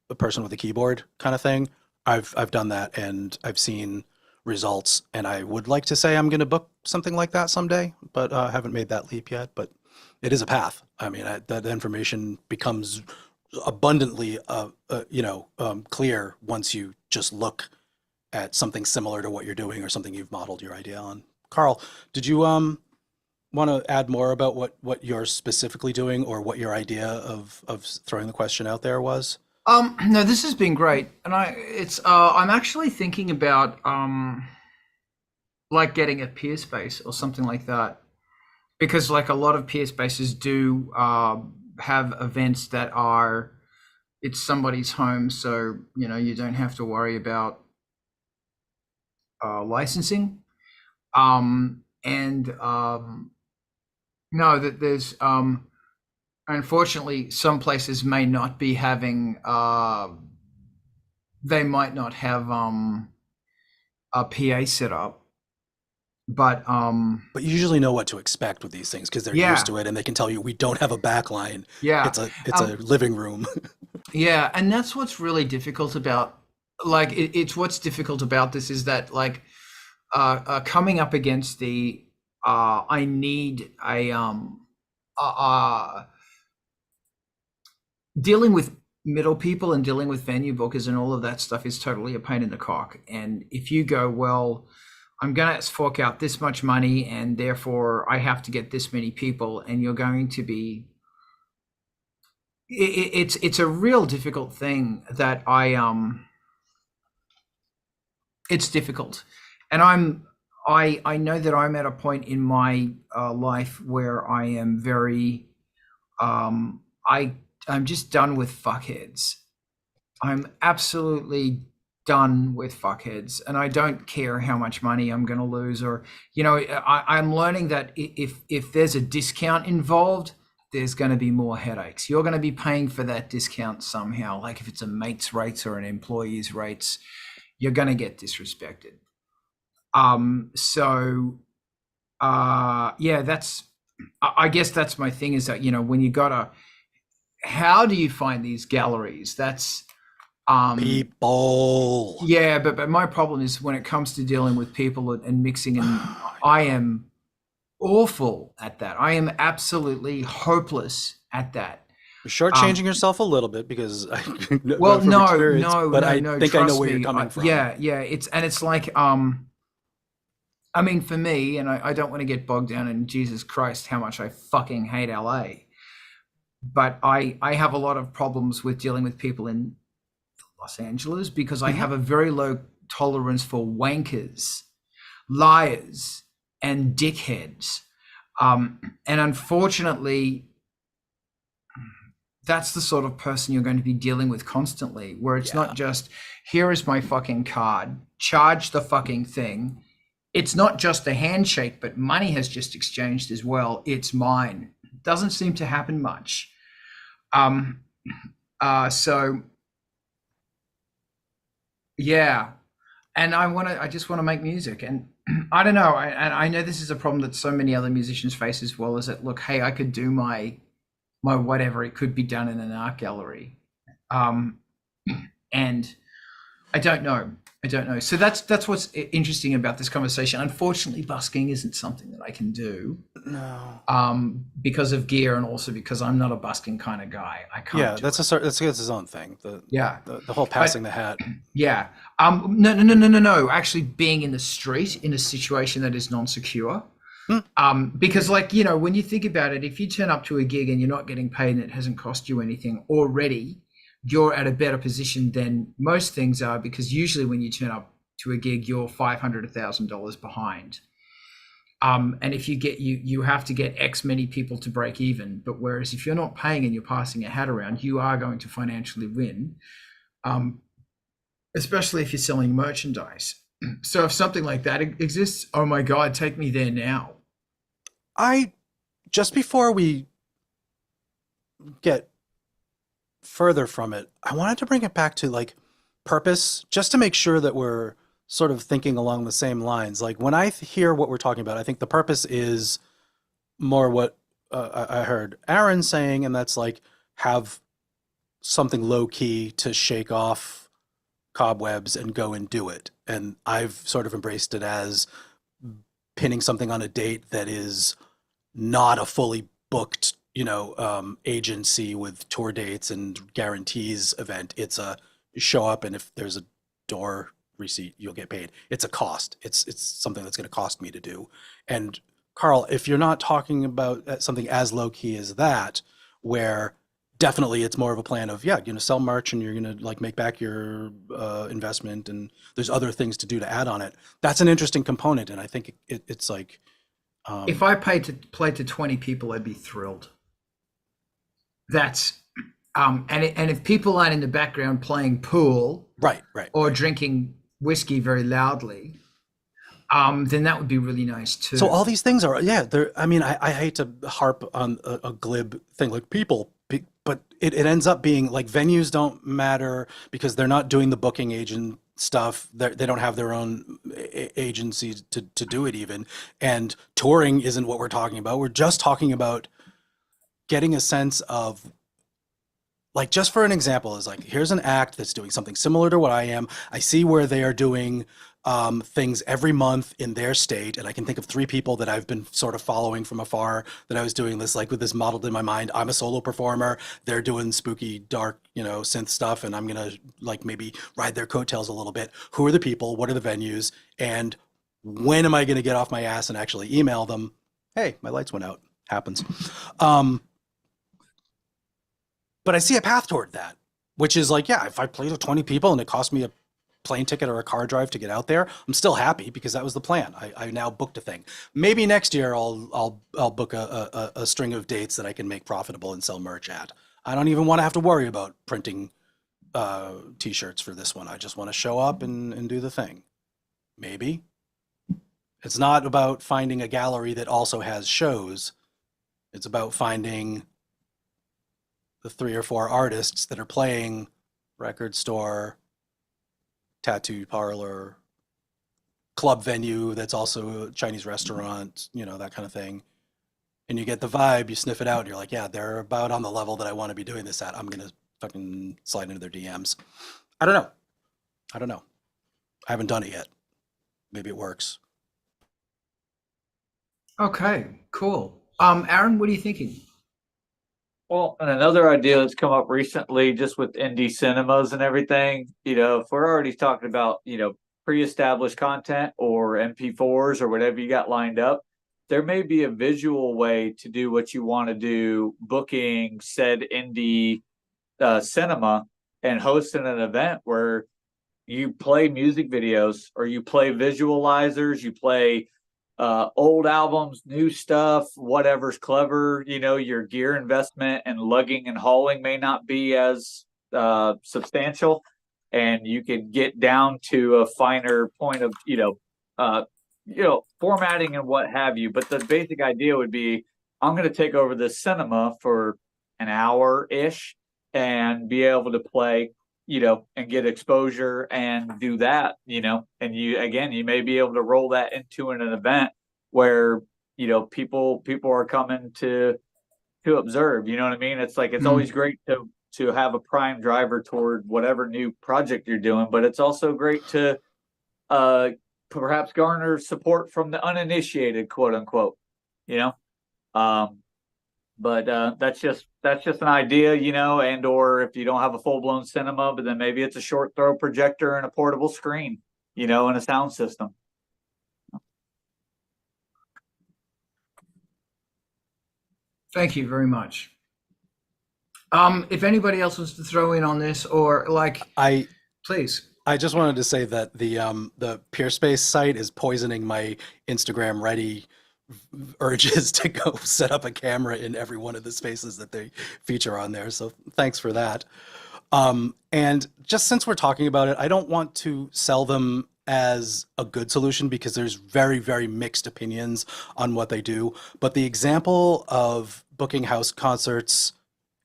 Speaker 2: a person with a keyboard kind of thing. I've done that and I've seen results, and I would like to say I'm going to book something like that someday, but I haven't made that leap yet. But it is a path. I mean, that information becomes abundantly, you know, clear once you just look at something similar to what you're doing or something you've modeled your idea on. Carl, did you want to add more about what you're specifically doing or what your idea of throwing the question out there was?
Speaker 1: No, this has been great, and I'm actually thinking about like getting a peer space or something like that, because like a lot of peer spaces do have events that are, it's somebody's home, so you know you don't have to worry about licensing. And no, that there's unfortunately some places may not be having they might not have a PA set up, but
Speaker 2: But you usually know what to expect with these things because they're
Speaker 1: Yeah.
Speaker 2: used to it, and they can tell you we don't have a backline.
Speaker 1: yeah,
Speaker 2: It's a living room.
Speaker 1: yeah, and that's what's really difficult about, like, it's what's difficult about this is that, like, coming up against the I need a dealing with middle people and dealing with venue bookers and all of that stuff is totally a pain in the cock. And if you go, well, I'm going to fork out this much money and therefore I have to get this many people, and you're going to be, it's a real difficult thing that it's difficult. And I know that I'm at a point in my life where I am very I'm just done with fuckheads. I'm absolutely done with fuckheads, and I don't care how much money I'm going to lose, or you know, I'm learning that if there's a discount involved, there's going to be more headaches. You're going to be paying for that discount somehow. Like if it's a mate's rates or an employee's rates, you're going to get disrespected. Yeah, that's, I guess that's my thing, is that, you know, when you gotta, how do you find these galleries? That's
Speaker 2: People.
Speaker 1: yeah, but my problem is when it comes to dealing with people and mixing, and I am awful at that. I am absolutely hopeless at that.
Speaker 2: You're shortchanging yourself a little bit because I
Speaker 1: Well,
Speaker 2: from
Speaker 1: no,
Speaker 2: experience,
Speaker 1: no,
Speaker 2: but
Speaker 1: no,
Speaker 2: I
Speaker 1: no.
Speaker 2: think I know
Speaker 1: trust
Speaker 2: where you're
Speaker 1: me.
Speaker 2: coming from.
Speaker 1: Yeah, it's like I mean, for me, and I don't want to get bogged down in Jesus Christ, how much I fucking hate LA. But I have a lot of problems with dealing with people in Los Angeles because I have a very low tolerance for wankers, liars, and dickheads. And unfortunately, that's the sort of person you're going to be dealing with constantly, where it's not just, here is my fucking card, charge the fucking thing. It's not just a handshake, but money has just exchanged as well. It's mine. Doesn't seem to happen much. So yeah, and I just want to make music, and I don't know, and I know this is a problem that so many other musicians face as well, is that, look, hey, I could do my whatever, it could be done in an art gallery, and I don't know. So that's what's interesting about this conversation. Unfortunately, busking isn't something that I can do.
Speaker 2: No.
Speaker 1: Because of gear, and also because I'm not a busking kind of guy. I can't.
Speaker 2: Yeah,
Speaker 1: do
Speaker 2: that's
Speaker 1: it.
Speaker 2: that's his own thing. The whole passing the hat.
Speaker 1: Yeah. No. Actually, being in the street in a situation that is non-secure. Because, like, you know, when you think about it, if you turn up to a gig and you're not getting paid and it hasn't cost you anything already, you're at a better position than most things are, because usually when you turn up to a gig, you're $500, $1,000 behind. And if you get, you have to get X many people to break even. But whereas if you're not paying and you're passing a hat around, you are going to financially win, especially if you're selling merchandise. So if something like that exists, oh my God, take me there now.
Speaker 2: Just before we get further from it, I wanted to bring it back to like purpose, just to make sure that we're sort of thinking along the same lines. Like when I hear what we're talking about, I think the purpose is more what I heard Aaron saying, and that's like have something low key to shake off cobwebs and go and do it. And I've sort of embraced it as pinning something on a date that is not a fully booked, agency with tour dates and guarantees event. It's a show up, and if there's a door receipt, you'll get paid. It's a cost. It's something that's going to cost me to do. And Carl, if you're not talking about something as low key as that, where definitely it's more of a plan of, yeah, sell merch and you're going to like make back your investment, and there's other things to do to add on it. That's an interesting component. And I think it's like,
Speaker 1: if I paid to play to 20 people, I'd be thrilled. That's, and if people aren't in the background playing pool
Speaker 2: right.
Speaker 1: or drinking whiskey very loudly, then that would be really nice too.
Speaker 2: So all these things are, I mean, I hate to harp on a glib thing like people, but it ends up being like venues don't matter because they're not doing the booking agent stuff. They don't have their own agency to do it even. And touring isn't what we're talking about. We're just talking about getting a sense of, like, just for an example, is like, here's an act that's doing something similar to what I am. I see where they are doing things every month in their state. And I can think of 3 people that I've been sort of following from afar that I was doing this, like with this modeled in my mind. I'm a solo performer. They're doing spooky, dark, synth stuff. And I'm going to like maybe ride their coattails a little bit. Who are the people? What are the venues? And when am I going to get off my ass and actually email them? Hey, my lights went out. Happens. But I see a path toward that, which is like, yeah, if I play to 20 people and it cost me a plane ticket or a car drive to get out there, I'm still happy because that was the plan. I now booked a thing. Maybe next year I'll book a string of dates that I can make profitable and sell merch at. I don't even want to have to worry about printing t-shirts for this one. I just want to show up and do the thing. Maybe. It's not about finding a gallery that also has shows. It's about finding the 3 or 4 artists that are playing record store, tattoo parlor, club venue that's also a Chinese restaurant, that kind of thing. And you get the vibe, you sniff it out, and you're like, yeah, they're about on the level that I want to be doing this at. I'm going to fucking slide into their DMs. I don't know. I haven't done it yet. Maybe it works.
Speaker 1: Okay, cool. Aaron, what are you thinking?
Speaker 3: Well, and another idea that's come up recently, just with indie cinemas and everything, if we're already talking about, pre-established content or MP4s or whatever you got lined up, there may be a visual way to do what you want to do, booking said indie cinema and hosting an event where you play music videos or you play visualizers, you play old albums, new stuff, whatever's clever. Your gear investment and lugging and hauling may not be as substantial, and you can get down to a finer point of formatting and what have you. But the basic idea would be, I'm going to take over this cinema for an hour ish and be able to play and get exposure and do that, and you may be able to roll that into an event where, people are coming to observe, you know what I mean? It's like, it's always great to have a prime driver toward whatever new project you're doing, but it's also great to perhaps garner support from the uninitiated, quote unquote, but that's just an idea, and or if you don't have a full-blown cinema, but then maybe it's a short throw projector and a portable screen, and a sound system.
Speaker 1: Thank you very much. If anybody else wants to throw in on this, or please.
Speaker 2: I just wanted to say that the Peerspace site is poisoning my Instagram ready urges to go set up a camera in every one of the spaces that they feature on there. So thanks for that. And just since we're talking about it, I don't want to sell them as a good solution because there's very, very mixed opinions on what they do. But the example of booking house concerts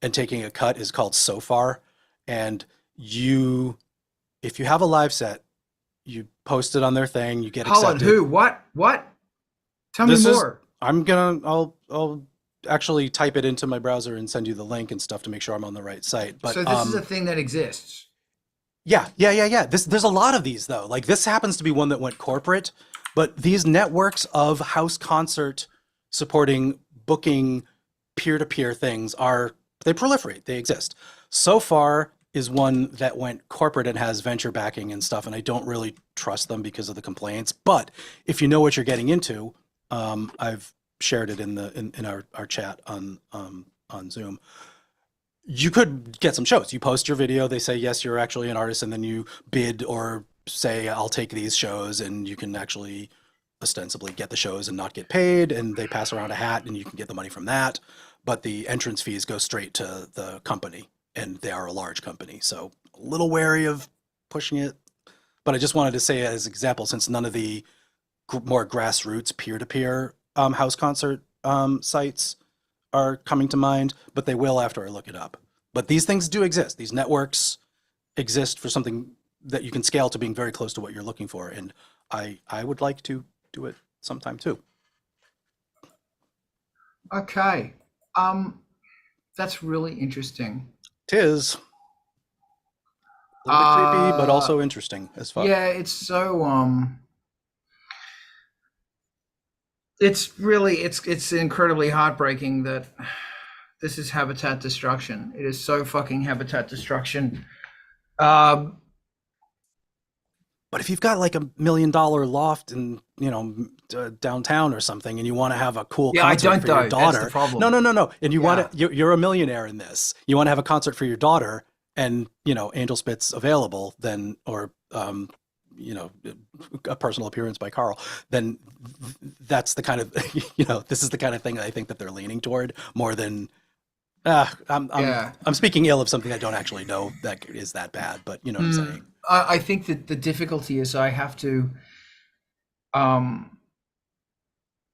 Speaker 2: and taking a cut is called So Far. And if you have a live set, you post it on their thing, you get accepted.
Speaker 1: Hold on, who? What? Tell me more.
Speaker 2: I'll actually type it into my browser and send you the link and stuff to make sure I'm on the right site. But
Speaker 1: so this is a thing that exists.
Speaker 2: Yeah. There's a lot of these though. Like this happens to be one that went corporate, but these networks of house concert supporting booking peer-to-peer things they proliferate. They exist. So Far is one that went corporate and has venture backing and stuff, and I don't really trust them because of the complaints. But if you know what you're getting into, I've shared it in our chat on Zoom. you could get some shows. You post your video, they say, yes, you're actually an artist, and then you bid or say, I'll take these shows, and you can actually ostensibly get the shows and not get paid, and they pass around a hat and you can get the money from that. But the entrance fees go straight to the company, and they are a large company. So a little wary of pushing it. But I just wanted to say as an example, since none of the more grassroots peer-to-peer house concert sites are coming to mind, but they will after I look it up. But these things do exist. These networks exist for something that you can scale to being very close to what you're looking for. And I would like to do it sometime too.
Speaker 1: Okay. That's really interesting.
Speaker 2: Tis. A little bit creepy, but also interesting as fuck.
Speaker 1: Yeah, it's so it's incredibly heartbreaking that this is habitat destruction. It is so fucking habitat destruction.
Speaker 2: But if you've got like $1 million loft in, downtown or something, and you want to have a cool concert for your daughter,
Speaker 1: that's the problem.
Speaker 2: No, and you want to, you're a millionaire in this. You want to have a concert for your daughter, and Angelspit's available, then, or a personal appearance by Carl, then that's the kind of this is the kind of thing that I think that they're leaning toward more than. I'm speaking ill of something I don't actually know that is that bad, but you know what I'm saying.
Speaker 1: I think that the difficulty is I have to.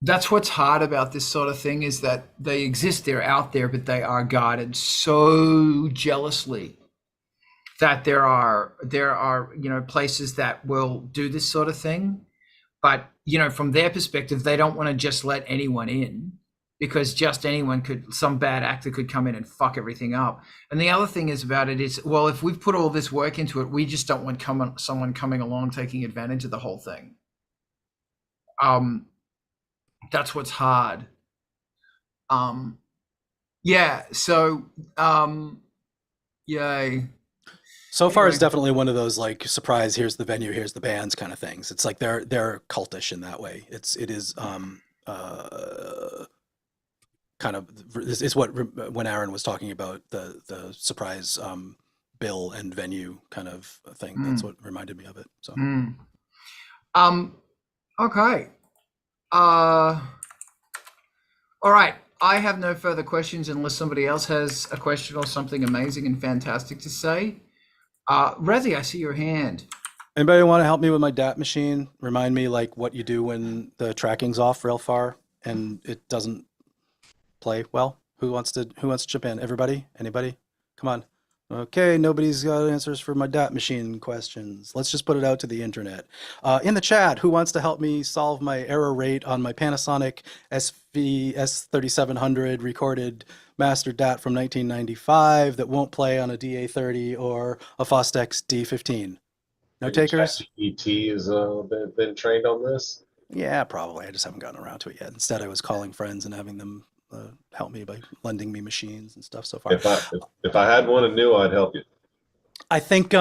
Speaker 1: That's what's hard about this sort of thing, is that they exist, they're out there, but they are guarded so jealously that there are places that will do this sort of thing, but from their perspective, they don't want to just let anyone in, because just anyone some bad actor could come in and fuck everything up. And the other thing is about it is, well, if we've put all this work into it, we just don't want someone coming along taking advantage of the whole thing. That's what's hard. Yay.
Speaker 2: So far, it's definitely one of those like surprise. Here's the venue. Here's the bands kind of things. It's like they're cultish in that way. It is kind of it's what when Aaron was talking about the surprise bill and venue kind of thing. That's what reminded me of it. So.
Speaker 1: Okay. All right. I have no further questions unless somebody else has a question or something amazing and fantastic to say. Razi, I see your hand.
Speaker 2: Anybody want to help me with my DAT machine? Remind me like what you do when the tracking's off real far and it doesn't play well. Who wants to chip in? Everybody? Anybody? Come on. Okay, nobody's got answers for my DAT machine questions. Let's just put it out to the internet. In the chat, who wants to help me solve my error rate on my Panasonic SV-S3700 recorded master DAT from 1995 that won't play on a DA30 or a Fostex D15? No takers?
Speaker 4: ET has been trained on this?
Speaker 2: Yeah, probably. I just haven't gotten around to it yet. Instead, I was calling friends and having them help me by lending me machines and stuff so far.
Speaker 4: If I had one and knew, I'd help you.
Speaker 2: I think,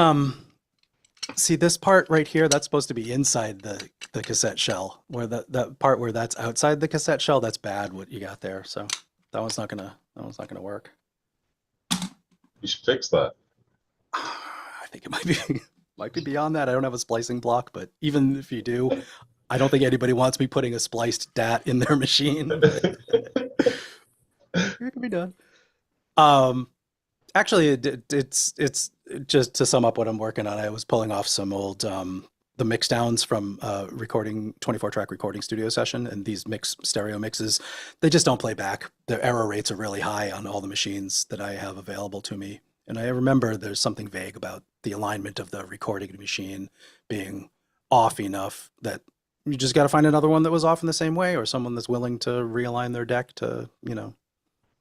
Speaker 2: see this part right here, that's supposed to be inside the cassette shell, where that part where that's outside the cassette shell, that's bad what you got there. So that one's not gonna work.
Speaker 4: You should fix that.
Speaker 2: I think it might be beyond that. I don't have a splicing block, but even if you do, I don't think anybody wants me putting a spliced DAT in their machine. It can be done. Actually, it's just to sum up what I'm working on. I was pulling off some old the mix downs from 24-track recording studio session, and these stereo mixes, they just don't play back. The error rates are really high on all the machines that I have available to me. And I remember there's something vague about the alignment of the recording machine being off enough that you just got to find another one that was off in the same way, or someone that's willing to realign their deck to,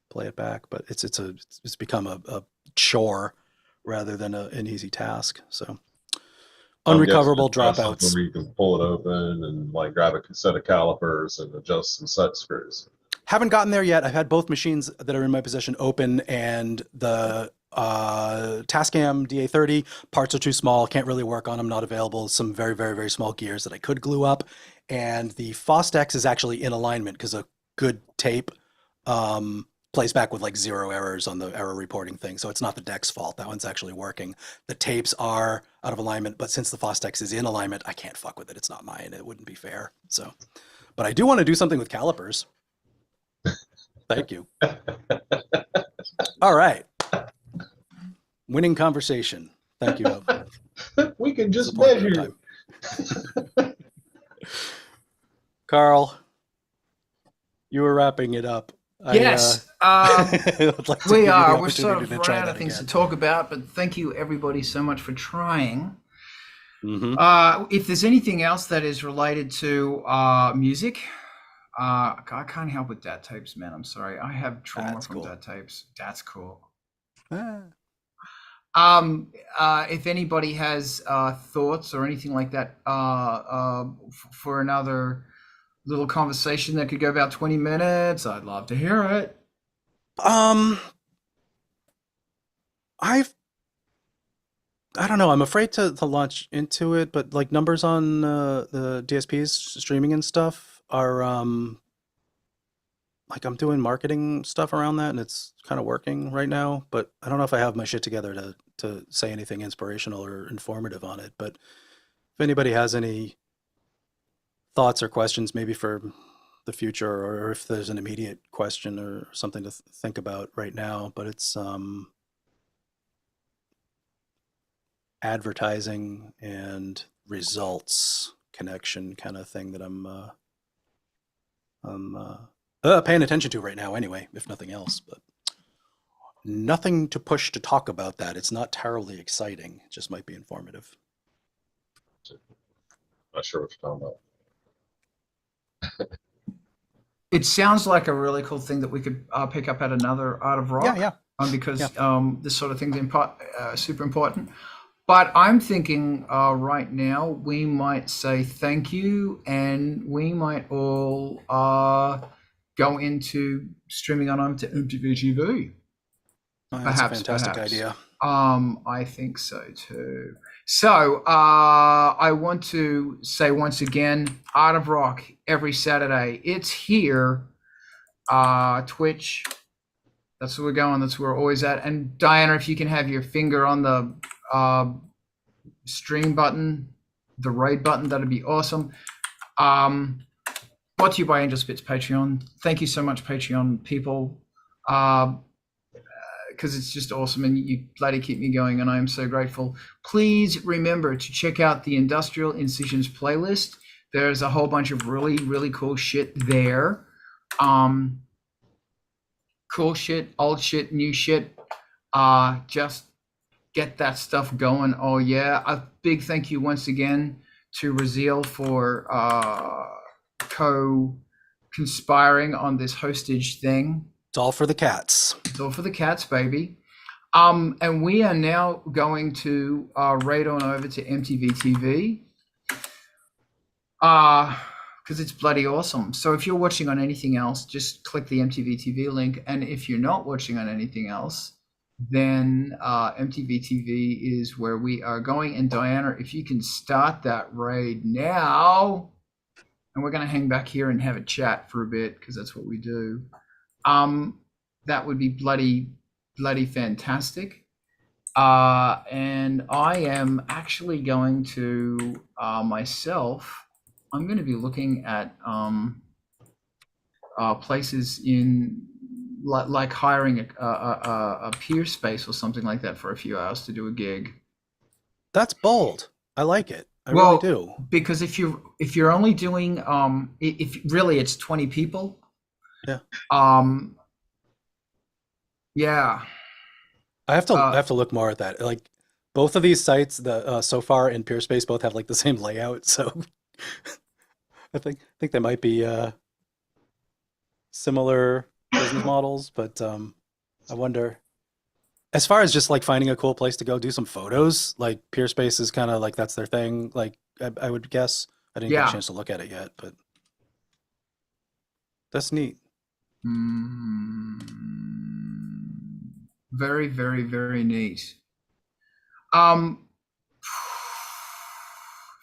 Speaker 2: play it back. But it's become a chore rather than an easy task. So unrecoverable dropouts.
Speaker 4: Where you can pull it open and like grab a set of calipers and adjust some set screws.
Speaker 2: Haven't gotten there yet. I've had both machines that are in my possession open, and the Tascam DA30 parts are too small. Can't really work on them. Not available. Some very, very, very small gears that I could glue up. And the Fostex is actually in alignment because a good tape plays back with like 0 errors on the error reporting thing. So it's not the deck's fault. That one's actually working. The tapes are out of alignment, but since the Fostex is in alignment, I can't fuck with it. It's not mine. It wouldn't be fair. So, but I do want to do something with calipers. Thank you. All right. Winning conversation. Thank you.
Speaker 4: We can just
Speaker 2: Support that
Speaker 4: measure.
Speaker 2: time. Carl, you were wrapping it up.
Speaker 1: Yes,
Speaker 2: I'd like to give
Speaker 1: we
Speaker 2: you the
Speaker 1: are. We're sort
Speaker 2: opportunity
Speaker 1: of
Speaker 2: to
Speaker 1: run
Speaker 2: try
Speaker 1: out of
Speaker 2: that
Speaker 1: things
Speaker 2: again.
Speaker 1: to talk about, but thank you everybody so much for trying.
Speaker 2: Mhm.
Speaker 1: If there's anything else that is related to music, I can't help with DAT tapes, man. I'm sorry. I have trauma
Speaker 2: That's
Speaker 1: from
Speaker 2: cool.
Speaker 1: DAT tapes. That's cool.
Speaker 2: Ah.
Speaker 1: If anybody has thoughts or anything like that for another little conversation that could go about 20 minutes, I'd love to hear it.
Speaker 2: I don't know. I'm afraid to launch into it, but like numbers on the DSPs streaming and stuff are like I'm doing marketing stuff around that, and it's kind of working right now. But I don't know if I have my shit together to say anything inspirational or informative on it. But if anybody has any thoughts or questions, maybe for the future, or if there's an immediate question or something to think about right now, but it's advertising and results connection kind of thing that I'm paying attention to right now anyway, if nothing else. But nothing to push to talk about that. It's not terribly exciting. It just might be informative.
Speaker 4: Not sure what you're talking about.
Speaker 1: It sounds like a really cool thing that we could pick up at another Art of Rock.
Speaker 2: Yeah.
Speaker 1: Because this sort of thing's super important. But I'm thinking right now we might say thank you, and we might all go into streaming on to MTV TV.
Speaker 2: That's a fantastic idea.
Speaker 1: I think so too. So I want to say once again, Art of Rock every Saturday. It's here. Twitch. That's where we're going. That's where we're always at. And Diana, if you can have your finger on the stream button, the raid button, that'd be awesome. Brought to you by Angelspit's Patreon. Thank you so much, Patreon people, because it's just awesome, and you bloody keep me going, and I am so grateful. Please remember to check out the Industrial Incisions playlist. There's a whole bunch of really, really cool shit there. Cool shit, old shit, new shit. Just get that stuff going. Oh yeah. A big thank you once again to Raziel for co-conspiring on this hostage thing.
Speaker 2: It's all for the cats.
Speaker 1: It's all for the cats, baby. And we are now going to raid on over to MTV TV. Because it's bloody awesome. So if you're watching on anything else, just click the MTV TV link. And if you're not watching on anything else, then MTV TV is where we are going. And Diana, if you can start that raid now, and we're going to hang back here and have a chat for a bit, because that's what we do. That would be bloody fantastic. And I am actually going to myself. I'm going to be looking at places in like hiring a peer space or something like that for a few hours to do a gig.
Speaker 2: That's bold. I like it. I really do.
Speaker 1: Because if you're only doing if really it's 20 people.
Speaker 2: Yeah.
Speaker 1: Yeah.
Speaker 2: I have to look more at that. Like both of these sites, the so far in Peerspace, both have like the same layout. So I think they might be similar business models, but I wonder. As far as just like finding a cool place to go do some photos, like Peerspace is kind of like that's their thing. Like I would guess. I didn't get a chance to look at it yet, but that's neat.
Speaker 1: Very, very, very neat.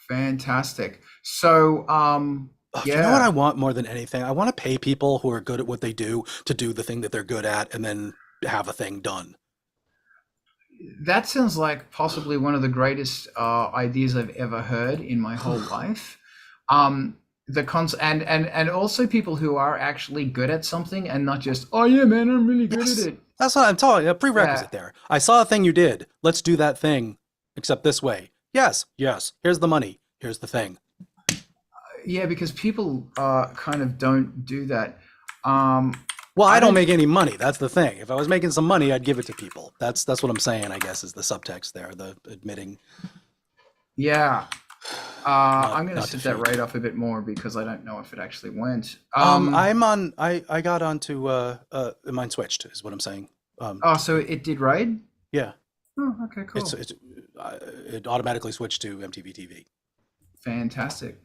Speaker 1: Fantastic. So
Speaker 2: You know what
Speaker 1: Yeah.
Speaker 2: I want more than anything? I want to pay people who are good at what they do to do the thing that they're good at and then have a thing done.
Speaker 1: That sounds like possibly one of the greatest ideas I've ever heard in my whole life. And also people who are actually good at something and not just, oh yeah, man, I'm really good
Speaker 2: Yes.
Speaker 1: at it.
Speaker 2: That's what I'm talking. A prerequisite there. I saw a thing you did. Let's do that thing, except this way. Yes. Here's the money. Here's the thing.
Speaker 1: Yeah, because people kind of don't do that.
Speaker 2: Well, I don't make any money. That's the thing. If I was making some money, I'd give it to people. That's what I'm saying, I guess, is the subtext there, the admitting.
Speaker 1: Yeah. I'm going to
Speaker 2: not
Speaker 1: set that
Speaker 2: defeat.
Speaker 1: rate off a bit more because I don't know if it actually went.
Speaker 2: I got onto mine switched is what I'm saying.
Speaker 1: Oh, so it did raid?
Speaker 2: Yeah.
Speaker 1: Oh, okay, cool.
Speaker 2: It automatically switched to MTV TV.
Speaker 1: Fantastic.